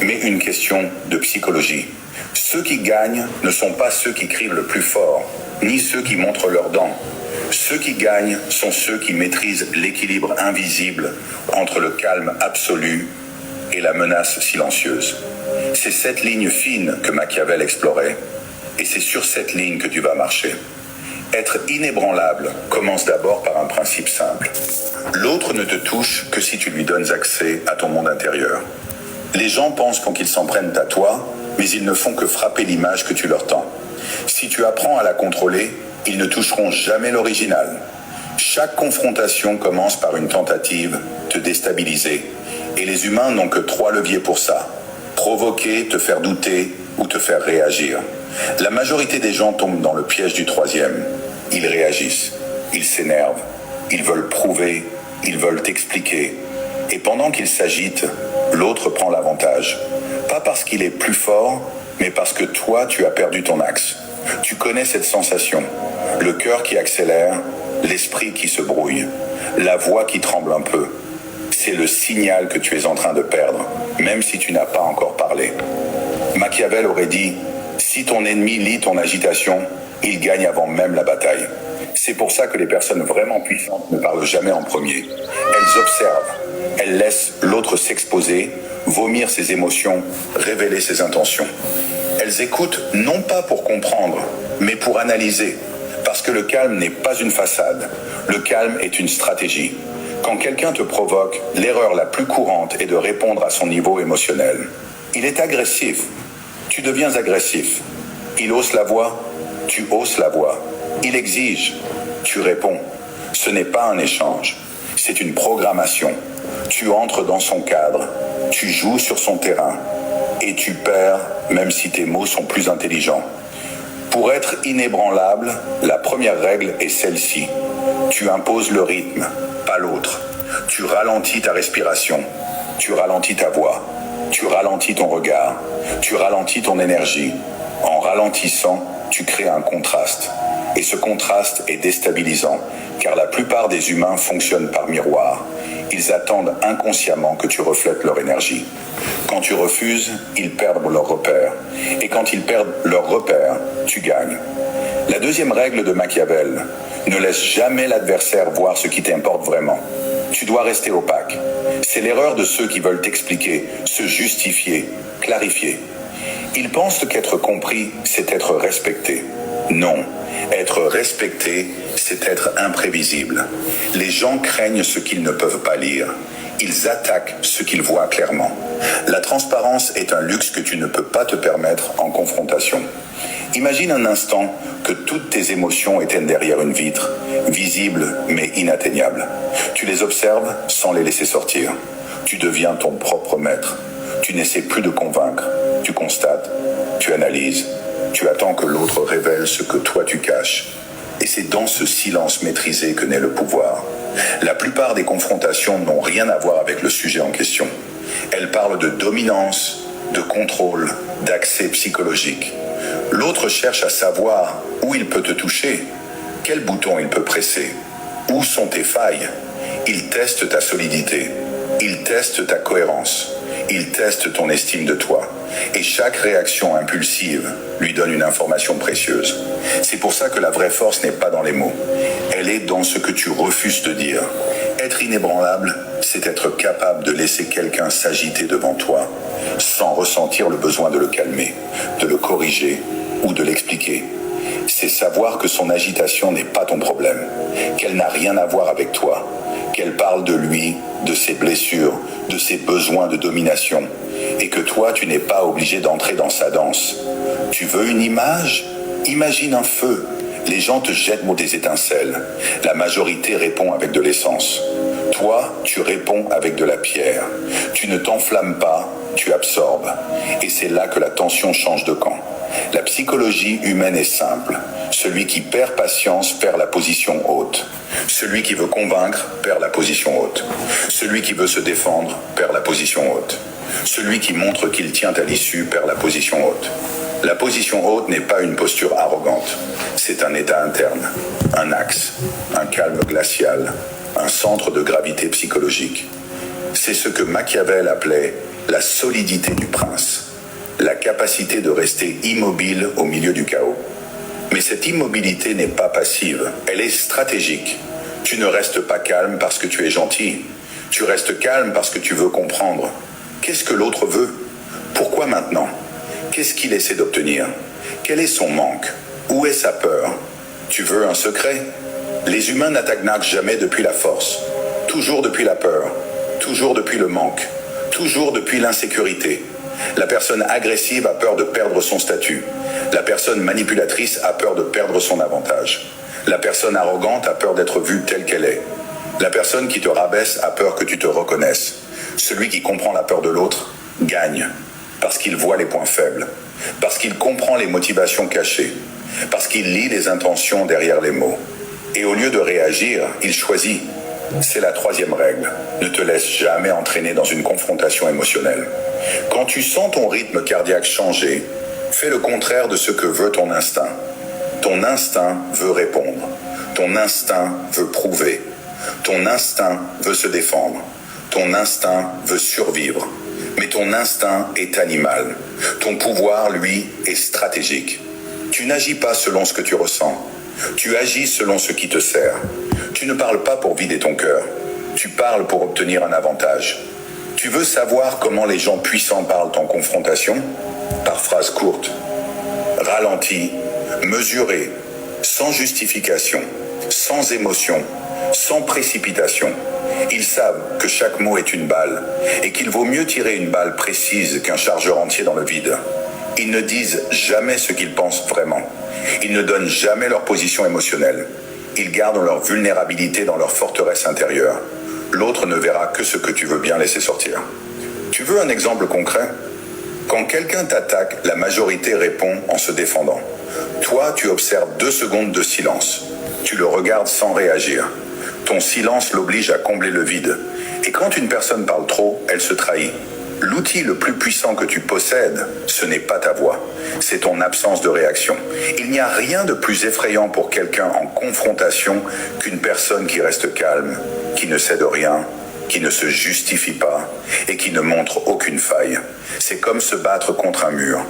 mais une question de psychologie. Ceux qui gagnent ne sont pas ceux qui crient le plus fort, ni ceux qui montrent leurs dents. Ceux qui gagnent sont ceux qui maîtrisent l'équilibre invisible entre le calme absolu et la menace silencieuse. C'est cette ligne fine que Machiavel explorait, et c'est sur cette ligne que tu vas marcher. Être inébranlable commence d'abord par un principe simple. L'autre ne te touche que si tu lui donnes accès à ton monde intérieur. Les gens pensent qu'ils s'en prennent à toi, mais ils ne font que frapper l'image que tu leur tends. Si tu apprends à la contrôler, ils ne toucheront jamais l'original. Chaque confrontation commence par une tentative de te déstabiliser. Et les humains n'ont que 3 leviers pour ça. Provoquer, te faire douter ou te faire réagir. La majorité des gens tombent dans le piège du 3e. Ils réagissent, ils s'énervent, ils veulent prouver, ils veulent t'expliquer. Et pendant qu'ils s'agitent, l'autre prend l'avantage. Pas parce qu'il est plus fort, mais parce que toi, tu as perdu ton axe. Tu connais cette sensation. Le cœur qui accélère, l'esprit qui se brouille, la voix qui tremble un peu. C'est le signal que tu es en train de perdre, même si tu n'as pas encore parlé. Machiavel aurait dit, si ton ennemi lit ton agitation, il gagne avant même la bataille. C'est pour ça que les personnes vraiment puissantes ne parlent jamais en premier. Elles observent, elles laissent l'autre s'exposer, vomir ses émotions, révéler ses intentions. Elles écoutent non pas pour comprendre, mais pour analyser. Parce que le calme n'est pas une façade, le calme est une stratégie. Quand quelqu'un te provoque, l'erreur la plus courante est de répondre à son niveau émotionnel. Il est agressif, tu deviens agressif. Il hausse la voix, tu hausses la voix. Il exige, tu réponds. Ce n'est pas un échange, c'est une programmation. Tu entres dans son cadre, tu joues sur son terrain et tu perds même si tes mots sont plus intelligents. Pour être inébranlable, la première règle est celle-ci. Tu imposes le rythme, pas l'autre. Tu ralentis ta respiration, tu ralentis ta voix, tu ralentis ton regard, tu ralentis ton énergie. En ralentissant, tu crées un contraste. Et ce contraste est déstabilisant, car la plupart des humains fonctionnent par miroir. Ils attendent inconsciemment que tu reflètes leur énergie. Quand tu refuses, ils perdent leur repère. Et quand ils perdent leur repère, tu gagnes. La deuxième règle de Machiavel, ne laisse jamais l'adversaire voir ce qui t'importe vraiment. Tu dois rester opaque. C'est l'erreur de ceux qui veulent t'expliquer, se justifier, clarifier. Ils pensent qu'être compris, c'est être respecté. Non, être respecté, c'est être imprévisible. Les gens craignent ce qu'ils ne peuvent pas lire. Ils attaquent ce qu'ils voient clairement. La transparence est un luxe que tu ne peux pas te permettre en confrontation. Imagine un instant que toutes tes émotions étaient derrière une vitre, visibles mais inatteignables. Tu les observes sans les laisser sortir. Tu deviens ton propre maître. Tu n'essaies plus de convaincre. Tu constates, tu analyses, tu attends que l'autre révèle ce que toi tu caches. Et c'est dans ce silence maîtrisé que naît le pouvoir. La plupart des confrontations n'ont rien à voir avec le sujet en question. Elles parlent de dominance, de contrôle, d'accès psychologique. L'autre cherche à savoir où il peut te toucher, quel bouton il peut presser, où sont tes failles. Il teste ta solidité, il teste ta cohérence, il teste ton estime de toi. Et chaque réaction impulsive lui donne une information précieuse. C'est pour ça que la vraie force n'est pas dans les mots. Elle est dans ce que tu refuses de dire. Être inébranlable, c'est être capable de laisser quelqu'un s'agiter devant toi, sans ressentir le besoin de le calmer, de le corriger ou de l'expliquer. C'est savoir que son agitation n'est pas ton problème, qu'elle n'a rien à voir avec toi, qu'elle parle de lui, de ses blessures, de ses besoins de domination, et que toi, tu n'es pas obligé d'entrer dans sa danse. Tu veux une image ? Imagine un feu. Les gens te jettent des étincelles. La majorité répond avec de l'essence. Toi, tu réponds avec de la pierre. Tu ne t'enflammes pas, tu absorbes. Et c'est là que la tension change de camp. La psychologie humaine est simple. Celui qui perd patience perd la position haute. Celui qui veut convaincre perd la position haute. Celui qui veut se défendre perd la position haute. Celui qui montre qu'il tient à l'issue perd la position haute. La position haute n'est pas une posture arrogante. C'est un état interne, un axe, un calme glacial, un centre de gravité psychologique. C'est ce que Machiavel appelait la solidité du prince, la capacité de rester immobile au milieu du chaos. Mais cette immobilité n'est pas passive, elle est stratégique. Tu ne restes pas calme parce que tu es gentil, tu restes calme parce que tu veux comprendre. Qu'est-ce que l'autre veut ? Pourquoi maintenant ? Qu'est-ce qu'il essaie d'obtenir ? Quel est son manque ? Où est sa peur ? Tu veux un secret ? Les humains n'attaquent jamais depuis la force, toujours depuis la peur, toujours depuis le manque, toujours depuis l'insécurité. La personne agressive a peur de perdre son statut. La personne manipulatrice a peur de perdre son avantage. La personne arrogante a peur d'être vue telle qu'elle est. La personne qui te rabaisse a peur que tu te reconnaisses. Celui qui comprend la peur de l'autre gagne, parce qu'il voit les points faibles, parce qu'il comprend les motivations cachées, parce qu'il lit les intentions derrière les mots. Et au lieu de réagir, il choisit. C'est la troisième règle. Ne te laisse jamais entraîner dans une confrontation émotionnelle. Quand tu sens ton rythme cardiaque changer, fais le contraire de ce que veut ton instinct. Ton instinct veut répondre. Ton instinct veut prouver. Ton instinct veut se défendre. Ton instinct veut survivre. Mais ton instinct est animal. Ton pouvoir, lui, est stratégique. Tu n'agis pas selon ce que tu ressens. Tu agis selon ce qui te sert. Tu ne parles pas pour vider ton cœur. Tu parles pour obtenir un avantage. Tu veux savoir comment les gens puissants parlent en confrontation ? Par phrases courtes, ralenties, mesurées, sans justification, sans émotion, sans précipitation. Ils savent que chaque mot est une balle et qu'il vaut mieux tirer une balle précise qu'un chargeur entier dans le vide. Ils ne disent jamais ce qu'ils pensent vraiment. Ils ne donnent jamais leur position émotionnelle. Ils gardent leur vulnérabilité dans leur forteresse intérieure. L'autre ne verra que ce que tu veux bien laisser sortir. Tu veux un exemple concret ? Quand quelqu'un t'attaque, la majorité répond en se défendant. Toi, tu observes 2 secondes de silence. Tu le regardes sans réagir. Ton silence l'oblige à combler le vide. Et quand une personne parle trop, elle se trahit. L'outil le plus puissant que tu possèdes, ce n'est pas ta voix, c'est ton absence de réaction. Il n'y a rien de plus effrayant pour quelqu'un en confrontation qu'une personne qui reste calme, qui ne cède rien, qui ne se justifie pas et qui ne montre aucune faille. C'est comme se battre contre un mur.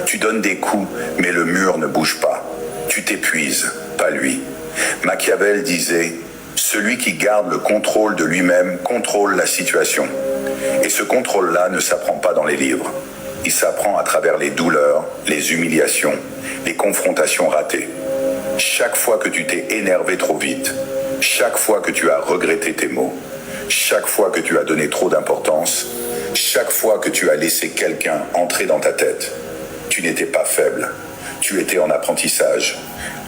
Tu donnes des coups, mais le mur ne bouge pas. Tu t'épuises, pas lui. Machiavel disait « Celui qui garde le contrôle de lui-même contrôle la situation. Et ce contrôle-là ne s'apprend pas dans les livres. Il s'apprend à travers les douleurs, les humiliations, les confrontations ratées. Chaque fois que tu t'es énervé trop vite, chaque fois que tu as regretté tes mots, chaque fois que tu as donné trop d'importance, chaque fois que tu as laissé quelqu'un entrer dans ta tête, tu n'étais pas faible. Tu étais en apprentissage.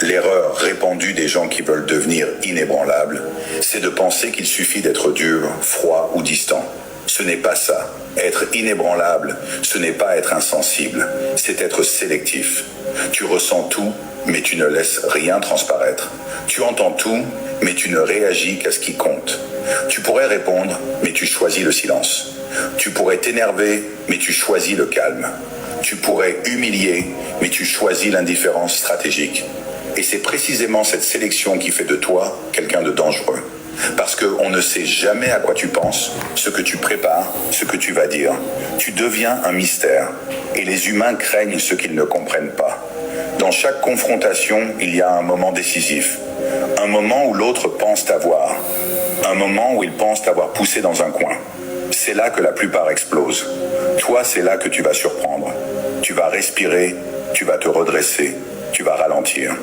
L'erreur répandue des gens qui veulent devenir inébranlables, c'est de penser qu'il suffit d'être dur, froid ou distant. Ce n'est pas ça. Être inébranlable, ce n'est pas être insensible, c'est être sélectif. Tu ressens tout, mais tu ne laisses rien transparaître. Tu entends tout, mais tu ne réagis qu'à ce qui compte. Tu pourrais répondre, mais tu choisis le silence. Tu pourrais t'énerver, mais tu choisis le calme. Tu pourrais humilier, mais tu choisis l'indifférence stratégique. Et c'est précisément cette sélection qui fait de toi quelqu'un de dangereux. Parce qu'on ne sait jamais à quoi tu penses, ce que tu prépares, ce que tu vas dire. Tu deviens un mystère. Et les humains craignent ce qu'ils ne comprennent pas. Dans chaque confrontation, il y a un moment décisif. Un moment où l'autre pense t'avoir. Un moment où il pense t'avoir poussé dans un coin. C'est là que la plupart explosent. Toi, c'est là que tu vas surprendre. Tu vas respirer, tu vas te redresser, tu vas ralentir.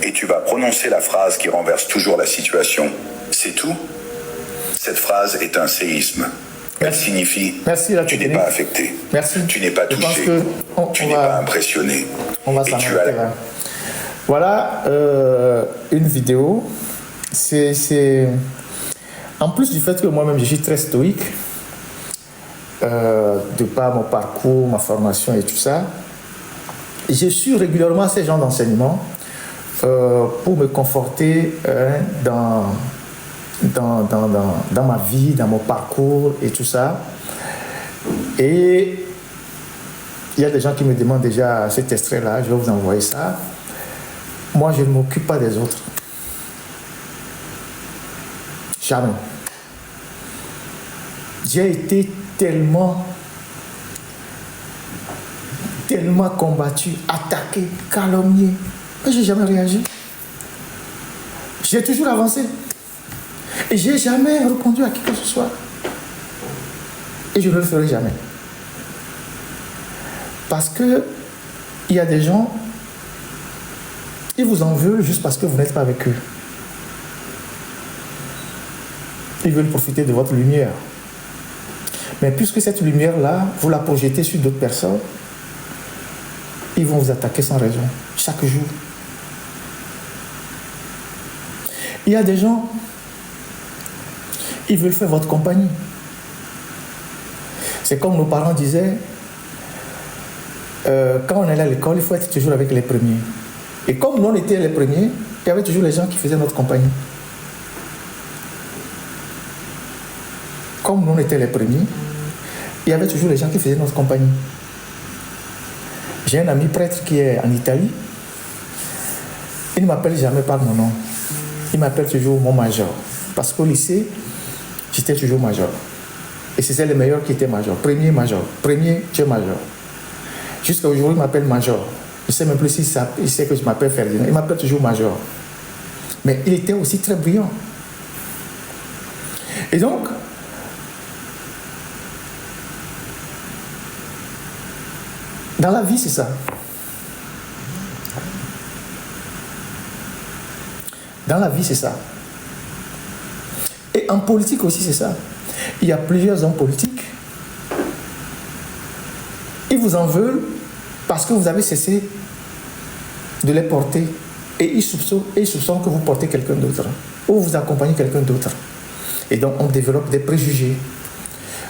Et tu vas prononcer la phrase qui renverse toujours la situation. C'est tout. Cette phrase est un séisme. Elle signifie tu n'es pas affecté. Merci. Tu n'es pas touché. Tu n'es pas impressionné. On va s'arrêter là. Voilà une vidéo. C'est en plus du fait que moi-même je suis très stoïque, de par mon parcours, ma formation et tout ça, je suis régulièrement à ces genres d'enseignements pour me conforter dans ma vie, dans mon parcours et tout ça. Et il y a des gens qui me demandent déjà cet extrait-là, je vais vous envoyer ça. Moi, je ne m'occupe pas des autres. Jamais. J'ai été tellement combattu, attaqué, calomnié, mais je n'ai jamais réagi. J'ai toujours avancé. Et je n'ai jamais répondu à qui que ce soit. Et je ne le ferai jamais. Parce que il y a des gens, ils vous en veulent juste parce que vous n'êtes pas avec eux. Ils veulent profiter de votre lumière. Mais puisque cette lumière-là, vous la projetez sur d'autres personnes, ils vont vous attaquer sans raison, chaque jour. Il y a des gens, ils veulent faire votre compagnie. C'est comme nos parents disaient, quand on allait à l'école, il faut être toujours avec les premiers. Et comme nous, on était les premiers, il y avait toujours les gens qui faisaient notre compagnie. Comme nous, on était les premiers, il y avait toujours les gens qui faisaient notre compagnie. J'ai un ami prêtre qui est en Italie. Il ne m'appelle jamais par mon nom. Il m'appelle toujours mon major. Parce qu'au lycée, j'étais toujours major. Et c'était les meilleurs qui étaient major. Premier major. Premier, tu es major. Jusqu'à aujourd'hui, il m'appelle major. Je ne sais même plus s'il sait que je m'appelle Ferdinand. Il m'appelle toujours major. Mais il était aussi très brillant. Et donc, dans la vie, c'est ça. Dans la vie, c'est ça. Et en politique aussi, c'est ça. Il y a plusieurs hommes politiques. Ils vous en veulent parce que vous avez cessé de les porter. Et ils soupçonnent que vous portez quelqu'un d'autre. Ou vous accompagnez quelqu'un d'autre. Et donc, on développe des préjugés.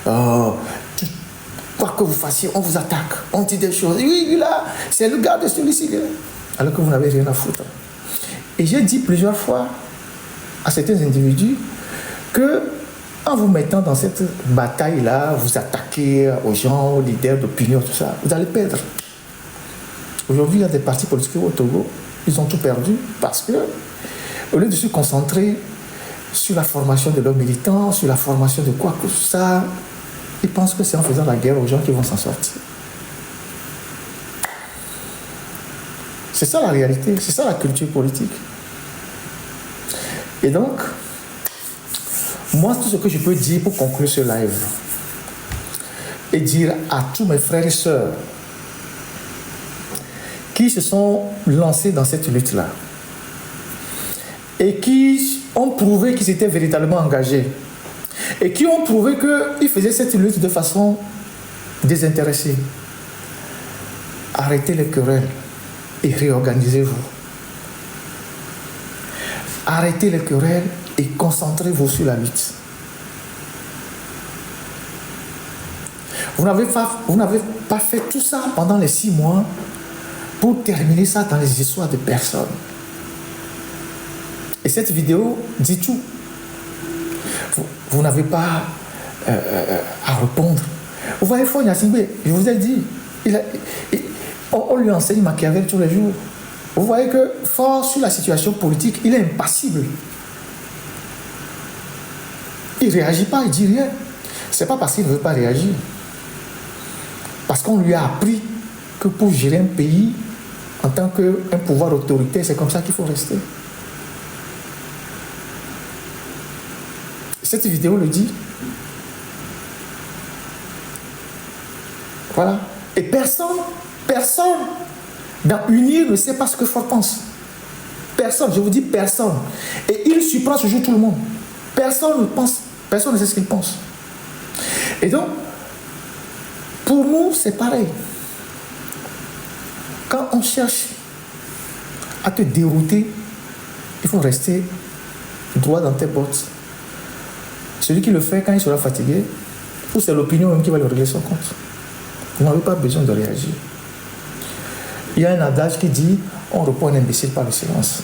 Quoi que vous fassiez, on vous attaque. On dit des choses. Oui, là, c'est le gars de celui-ci. Alors que vous n'avez rien à foutre. Et j'ai dit plusieurs fois à certains individus que en vous mettant dans cette bataille-là, vous attaquez aux gens, aux leaders d'opinion, tout ça, vous allez perdre. Aujourd'hui, il y a des partis politiques au Togo, ils ont tout perdu parce que, au lieu de se concentrer sur la formation de leurs militants, sur la formation de quoi que ça, ils pensent que c'est en faisant la guerre aux gens qui vont s'en sortir. C'est ça la réalité, c'est ça la culture politique. Et donc, Moi, tout ce que je peux dire pour conclure ce live, et dire à tous mes frères et sœurs qui se sont lancés dans cette lutte-là et qui ont prouvé qu'ils étaient véritablement engagés et qui ont prouvé qu'ils faisaient cette lutte de façon désintéressée. Arrêtez les querelles et réorganisez-vous. Arrêtez les querelles et concentrez-vous sur la lutte. Vous n'avez pas fait tout ça pendant les 6 mois pour terminer ça dans les histoires de personnes. Et cette vidéo dit tout. Vous n'avez pas à répondre. Vous voyez, Faure Gnassingbé, je vous ai dit, on lui enseigne Machiavel tous les jours. Vous voyez que Faure, sur la situation politique, il est impassible. Il ne réagit pas, il ne dit rien. Ce n'est pas parce qu'il ne veut pas réagir. Parce qu'on lui a appris que pour gérer un pays, en tant qu'un pouvoir autoritaire, c'est comme ça qu'il faut rester. Cette vidéo le dit. Voilà. Et personne dans Unir ne sait pas ce que Faure pense. Personne, je vous dis personne. Et il surprend ce jour tout le monde. Personne ne sait ce qu'il pense. Et donc, pour nous, c'est pareil. Quand on cherche à te dérouter, il faut rester droit dans tes bottes. Celui qui le fait quand il sera fatigué, ou c'est l'opinion même qui va lui régler son compte. Vous n'avez pas besoin de réagir. Il y a un adage qui dit on répond à un imbécile par le silence.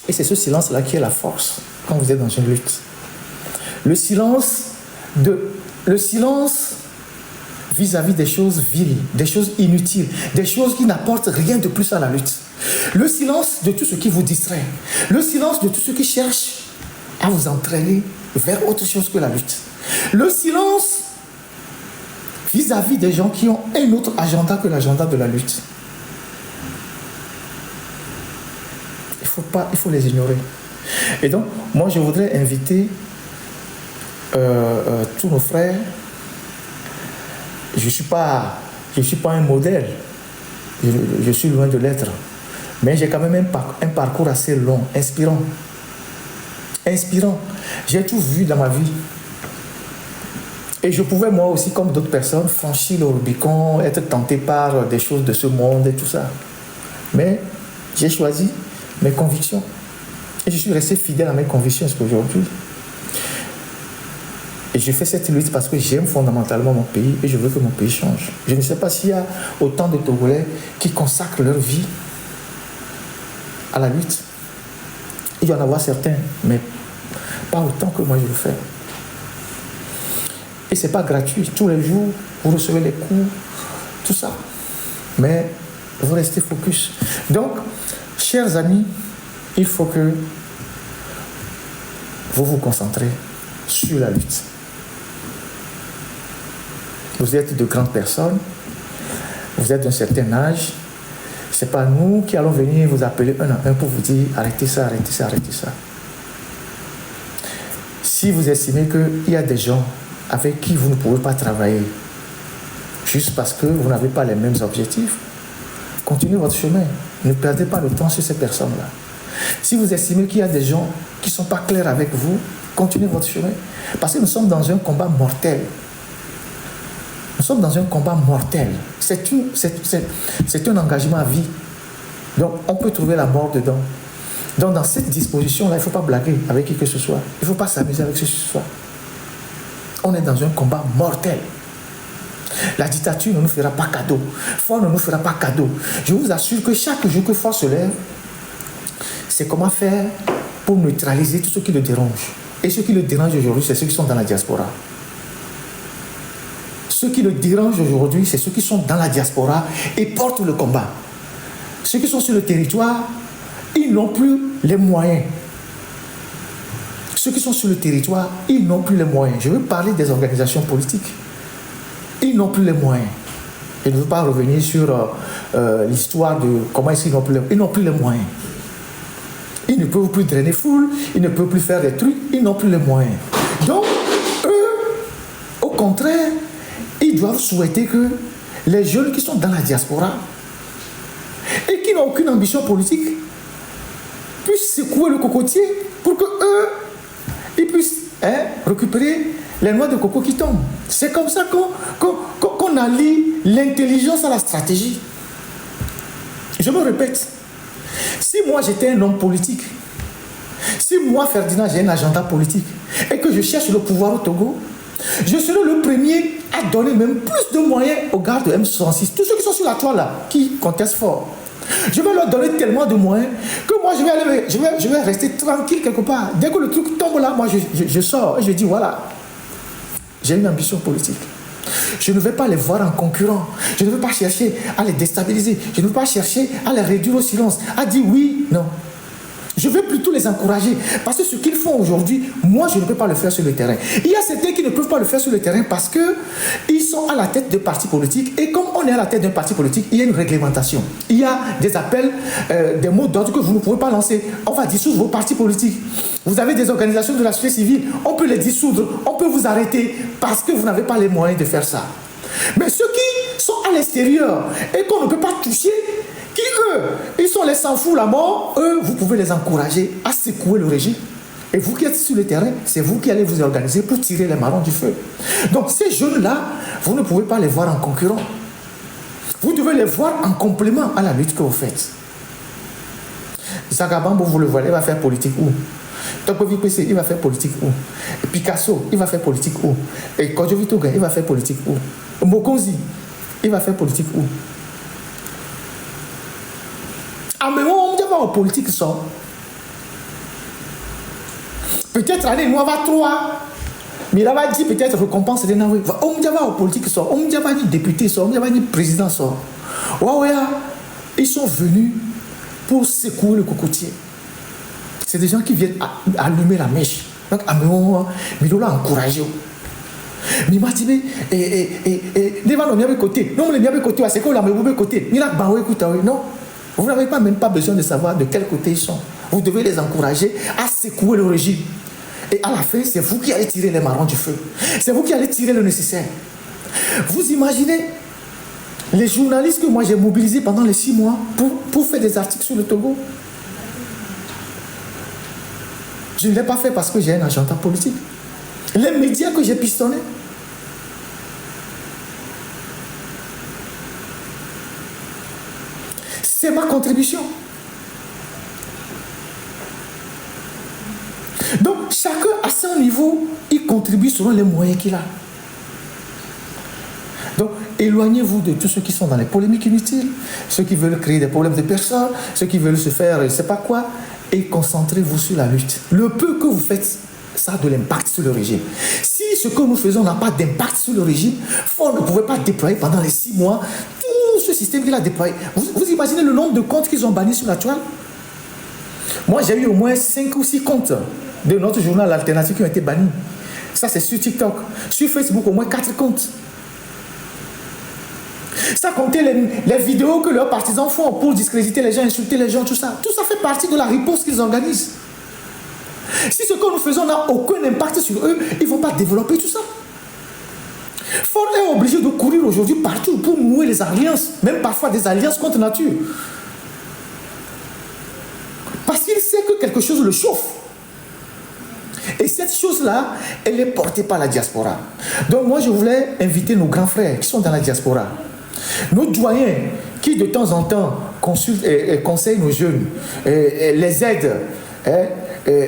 Et c'est ce silence-là qui est la force quand vous êtes dans une lutte. Le silence vis-à-vis des choses viles, des choses inutiles, des choses qui n'apportent rien de plus à la lutte. Le silence de tout ce qui vous distrait. Le silence de tout ce qui cherche à vous entraîner vers autre chose que la lutte. Le silence vis-à-vis des gens qui ont un autre agenda que l'agenda de la lutte. Il faut les ignorer. Et donc, moi, je voudrais inviter tous nos frères. Je ne suis pas un modèle. Je suis loin de l'être. Mais j'ai quand même un parcours assez long, inspirant. J'ai tout vu dans ma vie. Et je pouvais, moi aussi, comme d'autres personnes, franchir le Rubicon, être tenté par des choses de ce monde et tout ça. Mais j'ai choisi mes convictions. Et je suis resté fidèle à mes convictions jusqu'à aujourd'hui. Et je fais cette lutte parce que j'aime fondamentalement mon pays et je veux que mon pays change. Je ne sais pas s'il y a autant de Togolais qui consacrent leur vie à la lutte. Il y en a certains, mais pas autant que moi je le fais. Et ce n'est pas gratuit. Tous les jours, vous recevez les cours, tout ça. Mais vous restez focus. Donc, chers amis, il faut que vous vous concentrez sur la lutte. Vous êtes de grandes personnes, vous êtes d'un certain âge. Ce n'est pas nous qui allons venir vous appeler un à un pour vous dire arrêtez ça, arrêtez ça, arrêtez ça. Si vous estimez qu'il y a des gens avec qui vous ne pouvez pas travailler, juste parce que vous n'avez pas les mêmes objectifs, continuez votre chemin. Ne perdez pas le temps sur ces personnes-là. Si vous estimez qu'il y a des gens qui ne sont pas clairs avec vous, continuez votre chemin. Parce que nous sommes dans un combat mortel. Nous sommes dans un combat mortel. C'est un engagement à vie. Donc, on peut trouver la mort dedans. Donc, dans cette disposition-là, il ne faut pas blaguer avec qui que ce soit. Il ne faut pas s'amuser avec ce que ce soit. On est dans un combat mortel. La dictature ne nous fera pas cadeau. Faure ne nous fera pas cadeau. Je vous assure que chaque jour que Faure se lève, c'est comment faire pour neutraliser tout ce qui le dérange. Et ce qui le dérange aujourd'hui, c'est ceux qui sont dans la diaspora. Ceux qui le dérangent aujourd'hui, c'est ceux qui sont dans la diaspora et portent le combat. Ceux qui sont sur le territoire, ils n'ont plus les moyens. Ceux qui sont sur le territoire, ils n'ont plus les moyens. Je veux parler des organisations politiques. Ils n'ont plus les moyens. Je ne veux pas revenir sur l'histoire de comment est-ce qu'ils n'ont plus les moyens. Ils n'ont plus les moyens. Ils ne peuvent plus drainer foule, ils ne peuvent plus faire des trucs, ils n'ont plus les moyens. Donc, eux, au contraire, ils doivent souhaiter que les jeunes qui sont dans la diaspora et qui n'ont aucune ambition politique puissent secouer le cocotier pour que eux, ils puissent récupérer les noix de coco qui tombent. C'est comme ça qu'on allie l'intelligence à la stratégie. Je me répète, si moi j'étais un homme politique, si moi Ferdinand j'ai un agenda politique et que je cherche le pouvoir au Togo, je serai le premier à donner même plus de moyens aux gardes de M66, tous ceux qui sont sur la toile là, qui contestent fort. Je vais leur donner tellement de moyens que moi je vais rester tranquille quelque part. Dès que le truc tombe là, moi je sors et je dis voilà, j'ai une ambition politique. Je ne vais pas les voir en concurrent. Je ne vais pas chercher à les déstabiliser. Je ne vais pas chercher à les réduire au silence, à dire oui, non. Je vais plutôt les encourager. Parce que ce qu'ils font aujourd'hui, moi, je ne peux pas le faire sur le terrain. Il y a certains qui ne peuvent pas le faire sur le terrain parce qu'ils sont à la tête de partis politiques. Et comme on est à la tête d'un parti politique, il y a une réglementation. Il y a des appels, des mots d'ordre que vous ne pouvez pas lancer. On va dissoudre vos partis politiques. Vous avez des organisations de la société civile. On peut les dissoudre. On peut vous arrêter parce que vous n'avez pas les moyens de faire ça. Mais ceux qui sont à l'extérieur et qu'on ne peut pas toucher, qui eux, ils sont les sans-fous la mort, eux, vous pouvez les encourager à secouer le régime. Et vous qui êtes sur le terrain, c'est vous qui allez vous organiser pour tirer les marrons du feu. Donc ces jeunes-là, vous ne pouvez pas les voir en concurrent. Vous devez les voir en complément à la lutte que vous faites. Zagabambo, vous le voyez, il va faire politique où? Tokovi PC, il va faire politique où? Picasso, il va faire politique où? Et Kodjovi Toga, il va faire politique où? Mokonzi, il va faire politique où? Ah mais on dit pas en politique ça. Peut-être l'année nous va 3. Mais là va dire peut-être récompense de nawe. On dit pas en politique ça. On dit pas ni député ça. On dit pas ni président ça. Ouais, ils sont venus pour secouer le cocotier. C'est des gens qui viennent allumer la mèche. Donc ah mais on l'a encouragé. Mais m'a dit ne va nous mettre côté. Non le mettre côté c'est qu'on l'a mis côté. Ni la baou écoute non. Vous n'avez pas même pas besoin de savoir de quel côté ils sont. Vous devez les encourager à secouer le régime. Et à la fin, c'est vous qui allez tirer les marrons du feu. C'est vous qui allez tirer le nécessaire. Vous imaginez les journalistes que moi j'ai mobilisés pendant les 6 mois pour faire des articles sur le Togo. Je ne l'ai pas fait parce que j'ai un agenda politique. Les médias que j'ai pistonnés. C'est ma contribution. Donc, chacun à son niveau, il contribue selon les moyens qu'il a. Donc, éloignez-vous de tous ceux qui sont dans les polémiques inutiles, ceux qui veulent créer des problèmes de personnes, ceux qui veulent se faire je ne sais pas quoi, et concentrez-vous sur la lutte. Le peu que vous faites, ça a de l'impact sur le régime. Si ce que nous faisons n'a pas d'impact sur le régime, Ford ne pouvait pas déployer pendant les 6 mois tout ce système qu'il a déployé. Vous imaginez le nombre de comptes qu'ils ont bannis sur la toile? Moi, j'ai eu au moins 5 ou 6 comptes de notre journal alternatif qui ont été bannis. Ça, c'est sur TikTok. Sur Facebook, au moins 4 comptes. Ça comptait les vidéos que leurs partisans font pour discréditer les gens, insulter les gens, tout ça. Tout ça fait partie de la riposte qu'ils organisent. Si ce que nous faisons n'a aucun impact sur eux, ils ne vont pas développer tout ça. Ford est obligé de courir aujourd'hui partout pour nouer les alliances, même parfois des alliances contre nature. Parce qu'il sait que quelque chose le chauffe. Et cette chose-là, elle est portée par la diaspora. Donc moi, je voulais inviter nos grands frères qui sont dans la diaspora. Nos doyens qui de temps en temps consultent et conseillent nos jeunes, les aident.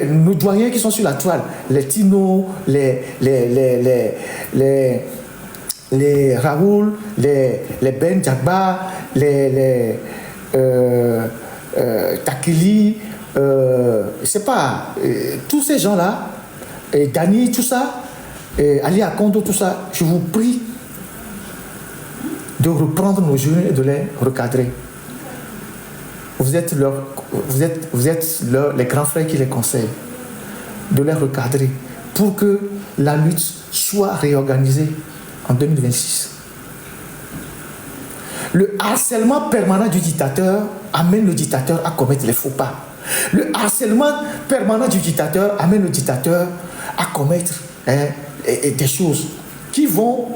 Nos doyens qui sont sur la toile, les Tino, les Raoul, les Ben Djagba, les Takili, je sais pas, tous ces gens-là, Dani, tout ça, Ali Akondo, tout ça, je vous prie de reprendre nos jeunes et de les recadrer. Vous êtes les grands frères qui les conseillent, de les recadrer pour que la lutte soit réorganisée en 2026. Le harcèlement permanent du dictateur amène le dictateur à commettre les faux pas. Le harcèlement permanent du dictateur amène le dictateur à commettre des choses qui vont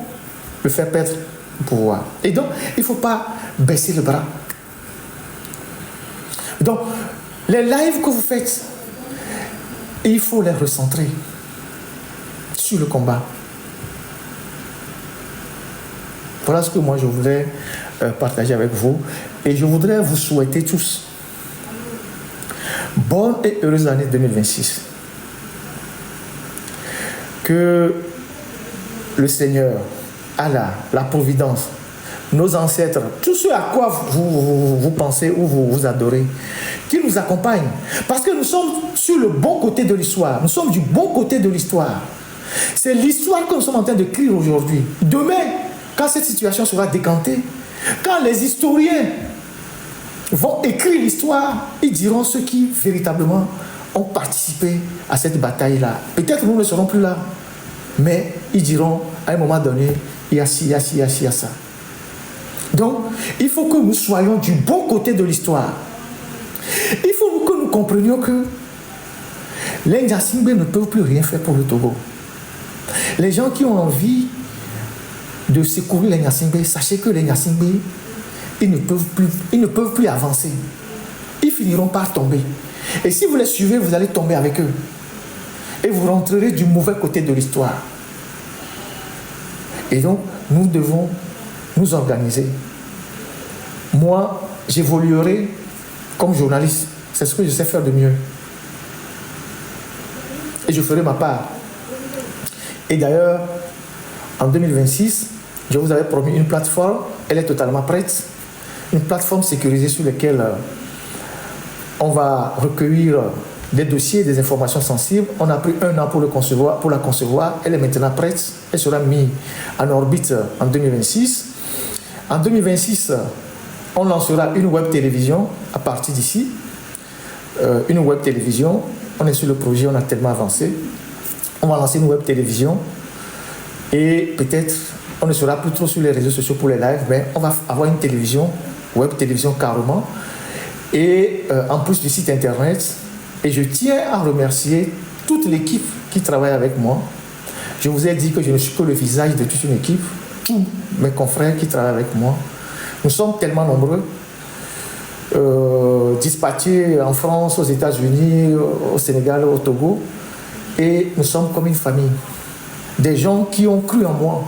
le faire perdre le pouvoir. Et donc, il ne faut pas baisser le bras. Donc, les lives que vous faites, il faut les recentrer sur le combat. Voilà ce que moi je voudrais partager avec vous. Et je voudrais vous souhaiter tous bonne et heureuse année 2026. Que le Seigneur, Allah, la Providence, nos ancêtres, tout ce à quoi vous pensez ou vous adorez, qu'ils nous accompagnent. Parce que nous sommes sur le bon côté de l'histoire. Nous sommes du bon côté de l'histoire. C'est l'histoire que nous sommes en train d'écrire aujourd'hui. Demain, quand cette situation sera décantée, quand les historiens vont écrire l'histoire, ils diront ceux qui véritablement ont participé à cette bataille-là. Peut-être nous ne serons plus là, mais ils diront à un moment donné, il y a ci, il y a ci, il y a ci, il y a ça. Donc, il faut que nous soyons du bon côté de l'histoire. Il faut que nous comprenions que les Nyasingbe ne peuvent plus rien faire pour le Togo. Les gens qui ont envie de secourir les Nyasingbe, sachez que les Nyasingbe, ils ne peuvent plus avancer. Ils finiront par tomber. Et si vous les suivez, vous allez tomber avec eux. Et vous rentrerez du mauvais côté de l'histoire. Et donc, nous devons nous organiser. Moi, j'évoluerai comme journaliste. C'est ce que je sais faire de mieux. Et je ferai ma part. Et d'ailleurs, en 2026, je vous avais promis une plateforme. Elle est totalement prête. Une plateforme sécurisée sur laquelle on va recueillir des dossiers, des informations sensibles. On a pris 1 an pour la concevoir. Elle est maintenant prête. Elle sera mise en orbite en 2026. En 2026, on lancera une web télévision à partir d'ici. Une web télévision. On est sur le projet, on a tellement avancé. On va lancer une web télévision. Et peut-être, on ne sera plus trop sur les réseaux sociaux pour les lives, mais on va avoir une télévision, web télévision carrément. Et en plus du site internet. Et je tiens à remercier toute l'équipe qui travaille avec moi. Je vous ai dit que je ne suis que le visage de toute une équipe. Tous mes confrères qui travaillent avec moi. Nous sommes tellement nombreux. Dispatchés en France, aux États-Unis, au Sénégal, au Togo. Et nous sommes comme une famille. Des gens qui ont cru en moi.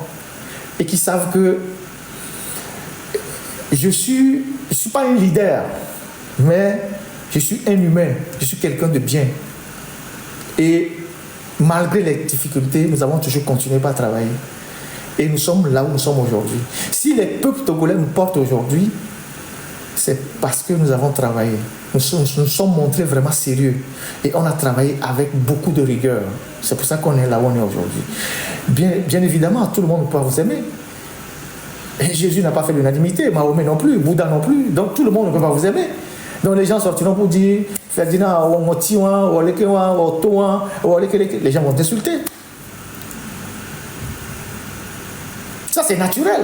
Et qui savent que je ne suis pas un leader. Mais je suis un humain, je suis quelqu'un de bien. Et malgré les difficultés, nous avons toujours continué par travailler. Et nous sommes là où nous sommes aujourd'hui. Si les peuples togolais nous portent aujourd'hui, c'est parce que nous avons travaillé. Nous sommes montrés vraiment sérieux. Et on a travaillé avec beaucoup de rigueur. C'est pour ça qu'on est là où on est aujourd'hui. Bien évidemment, tout le monde ne peut pas vous aimer. Et Jésus n'a pas fait l'unanimité, Mahomet non plus, Bouddha non plus. Donc tout le monde ne peut pas vous aimer. Donc les gens sortiront pour dire Ferdinand, les gens vont t'insulter. Ça c'est naturel.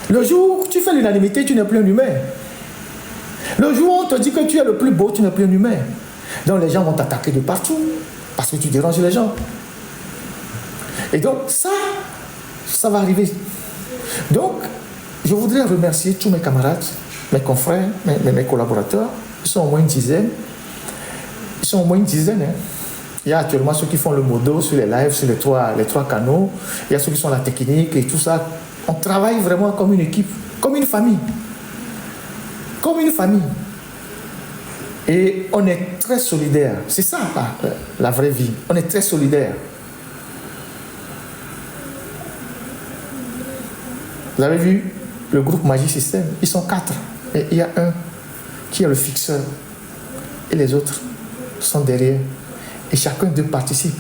Le jour où tu fais l'unanimité, tu n'es plus un humain. Le jour où on te dit que tu es le plus beau, tu n'es plus un humain. Donc les gens vont t'attaquer de partout parce que tu déranges les gens. Et donc ça va arriver. Donc je voudrais remercier tous mes camarades, mes confrères, mes collaborateurs. Ils sont au moins une dizaine. Hein. Il y a actuellement ceux qui font le modo sur les lives, sur les trois canaux. Il y a ceux qui sont la technique et tout ça. On travaille vraiment comme une équipe, comme une famille. Comme une famille. Et on est très solidaires. C'est ça la vraie vie. On est très solidaires. Vous avez vu le groupe Magic System, ils sont 4. Et il y a un qui est le fixeur. Et les autres sont derrière. Et chacun d'eux participe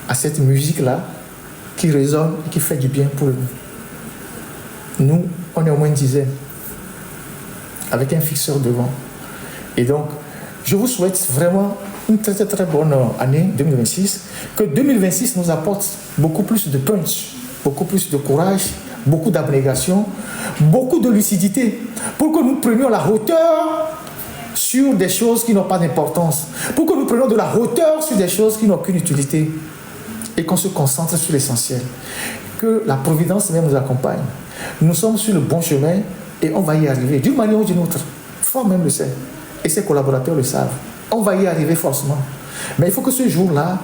à cette musique-là qui résonne et qui fait du bien pour nous. Nous, on est au moins une dizaine. Avec un fixeur devant. Et donc, je vous souhaite vraiment une très très très bonne année 2026. Que 2026 nous apporte beaucoup plus de punch, beaucoup plus de courage, beaucoup d'abnégation, beaucoup de lucidité, pour que nous prenions la hauteur sur des choses qui n'ont pas d'importance, pour que nous prenions de la hauteur sur des choses qui n'ont aucune utilité et qu'on se concentre sur l'essentiel. Que la providence même nous accompagne. Nous sommes sur le bon chemin et on va y arriver d'une manière ou d'une autre. Fort même le sait et ses collaborateurs le savent. On va y arriver forcément. Mais il faut que ce jour-là,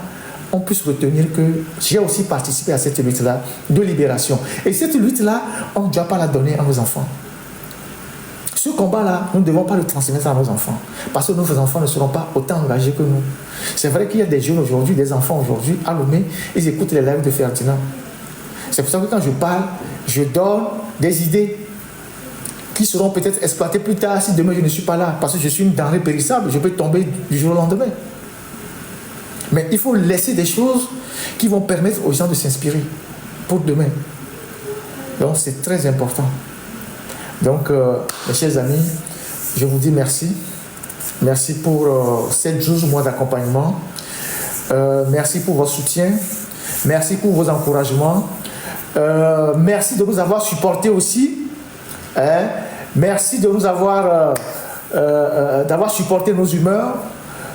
on puisse retenir que j'ai aussi participé à cette lutte-là de libération. Et cette lutte-là, on ne doit pas la donner à nos enfants. Ce combat-là, nous ne devons pas le transmettre à nos enfants. Parce que nos enfants ne seront pas autant engagés que nous. C'est vrai qu'il y a des jeunes aujourd'hui, des enfants aujourd'hui, à Lomé, ils écoutent les lives de Ferdinand. C'est pour ça que quand je parle, je donne des idées qui seront peut-être exploitées plus tard si demain je ne suis pas là. Parce que je suis une denrée périssable, je peux tomber du jour au lendemain. Mais il faut laisser des choses qui vont permettre aux gens de s'inspirer pour demain. Donc c'est très important. Donc, mes chers amis, je vous dis merci. Merci pour ces 12 mois d'accompagnement. Merci pour votre soutien. Merci pour vos encouragements. Merci de nous avoir supportés aussi. Merci de nous avoir d'avoir supporté nos humeurs,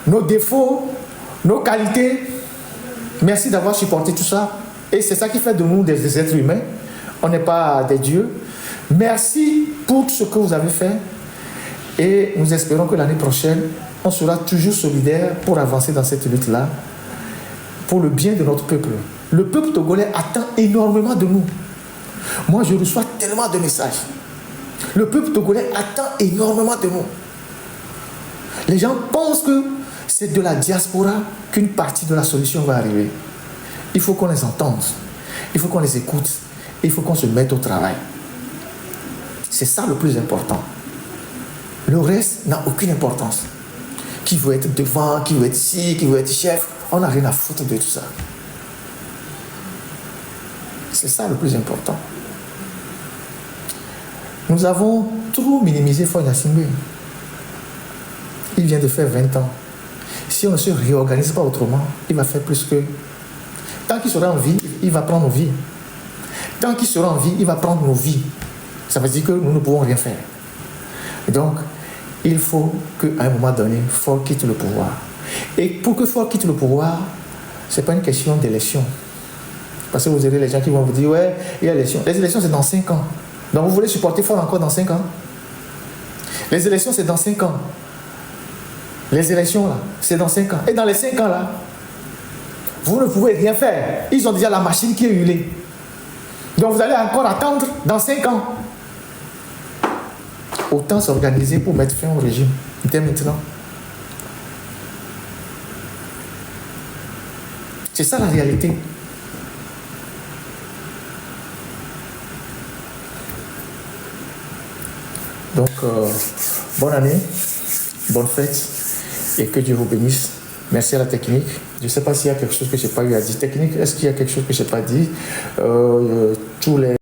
nos défauts, nos qualités. Merci d'avoir supporté tout ça. Et c'est ça qui fait de nous des êtres humains. On n'est pas des dieux. Merci pour tout ce que vous avez fait. Et nous espérons que l'année prochaine, on sera toujours solidaires pour avancer dans cette lutte-là, pour le bien de notre peuple. Le peuple togolais attend énormément de nous. Moi, je reçois tellement de messages. Le peuple togolais attend énormément de nous. Les gens pensent que c'est de la diaspora qu'une partie de la solution va arriver. Il faut qu'on les entende. Il faut qu'on les écoute. Il faut qu'on se mette au travail. C'est ça le plus important. Le reste n'a aucune importance. Qui veut être devant, qui veut être ici, qui veut être chef, on n'a rien à foutre de tout ça. C'est ça le plus important. Nous avons trop minimisé Faure Gnassingbé. Il vient de faire 20 ans. Si on ne se réorganise pas autrement, il va faire plus que... Tant qu'il sera en vie, il va prendre nos vies. Tant qu'il sera en vie, il va prendre nos vies. Ça veut dire que nous ne pouvons rien faire. Donc, il faut qu'à un moment donné, Faure quitte le pouvoir. Et pour que Faure quitte le pouvoir, ce n'est pas une question d'élection. Parce que vous aurez les gens qui vont vous dire, ouais, il y a l'élection. Les élections, c'est dans 5 ans. Donc, vous voulez supporter Faure encore dans 5 ans? Les élections, c'est dans 5 ans. Les élections, là, c'est dans 5 ans. Et dans les 5 ans, là, vous ne pouvez rien faire. Ils ont déjà la machine qui est huilée. Donc, vous allez encore attendre dans 5 ans. Autant s'organiser pour mettre fin au régime dès maintenant. C'est ça la réalité. Donc, bonne année, bonne fête et que Dieu vous bénisse. Merci à la technique. Je ne sais pas s'il y a quelque chose que je n'ai pas eu à dire. Technique, est-ce qu'il y a quelque chose que je n'ai pas dit? Tous les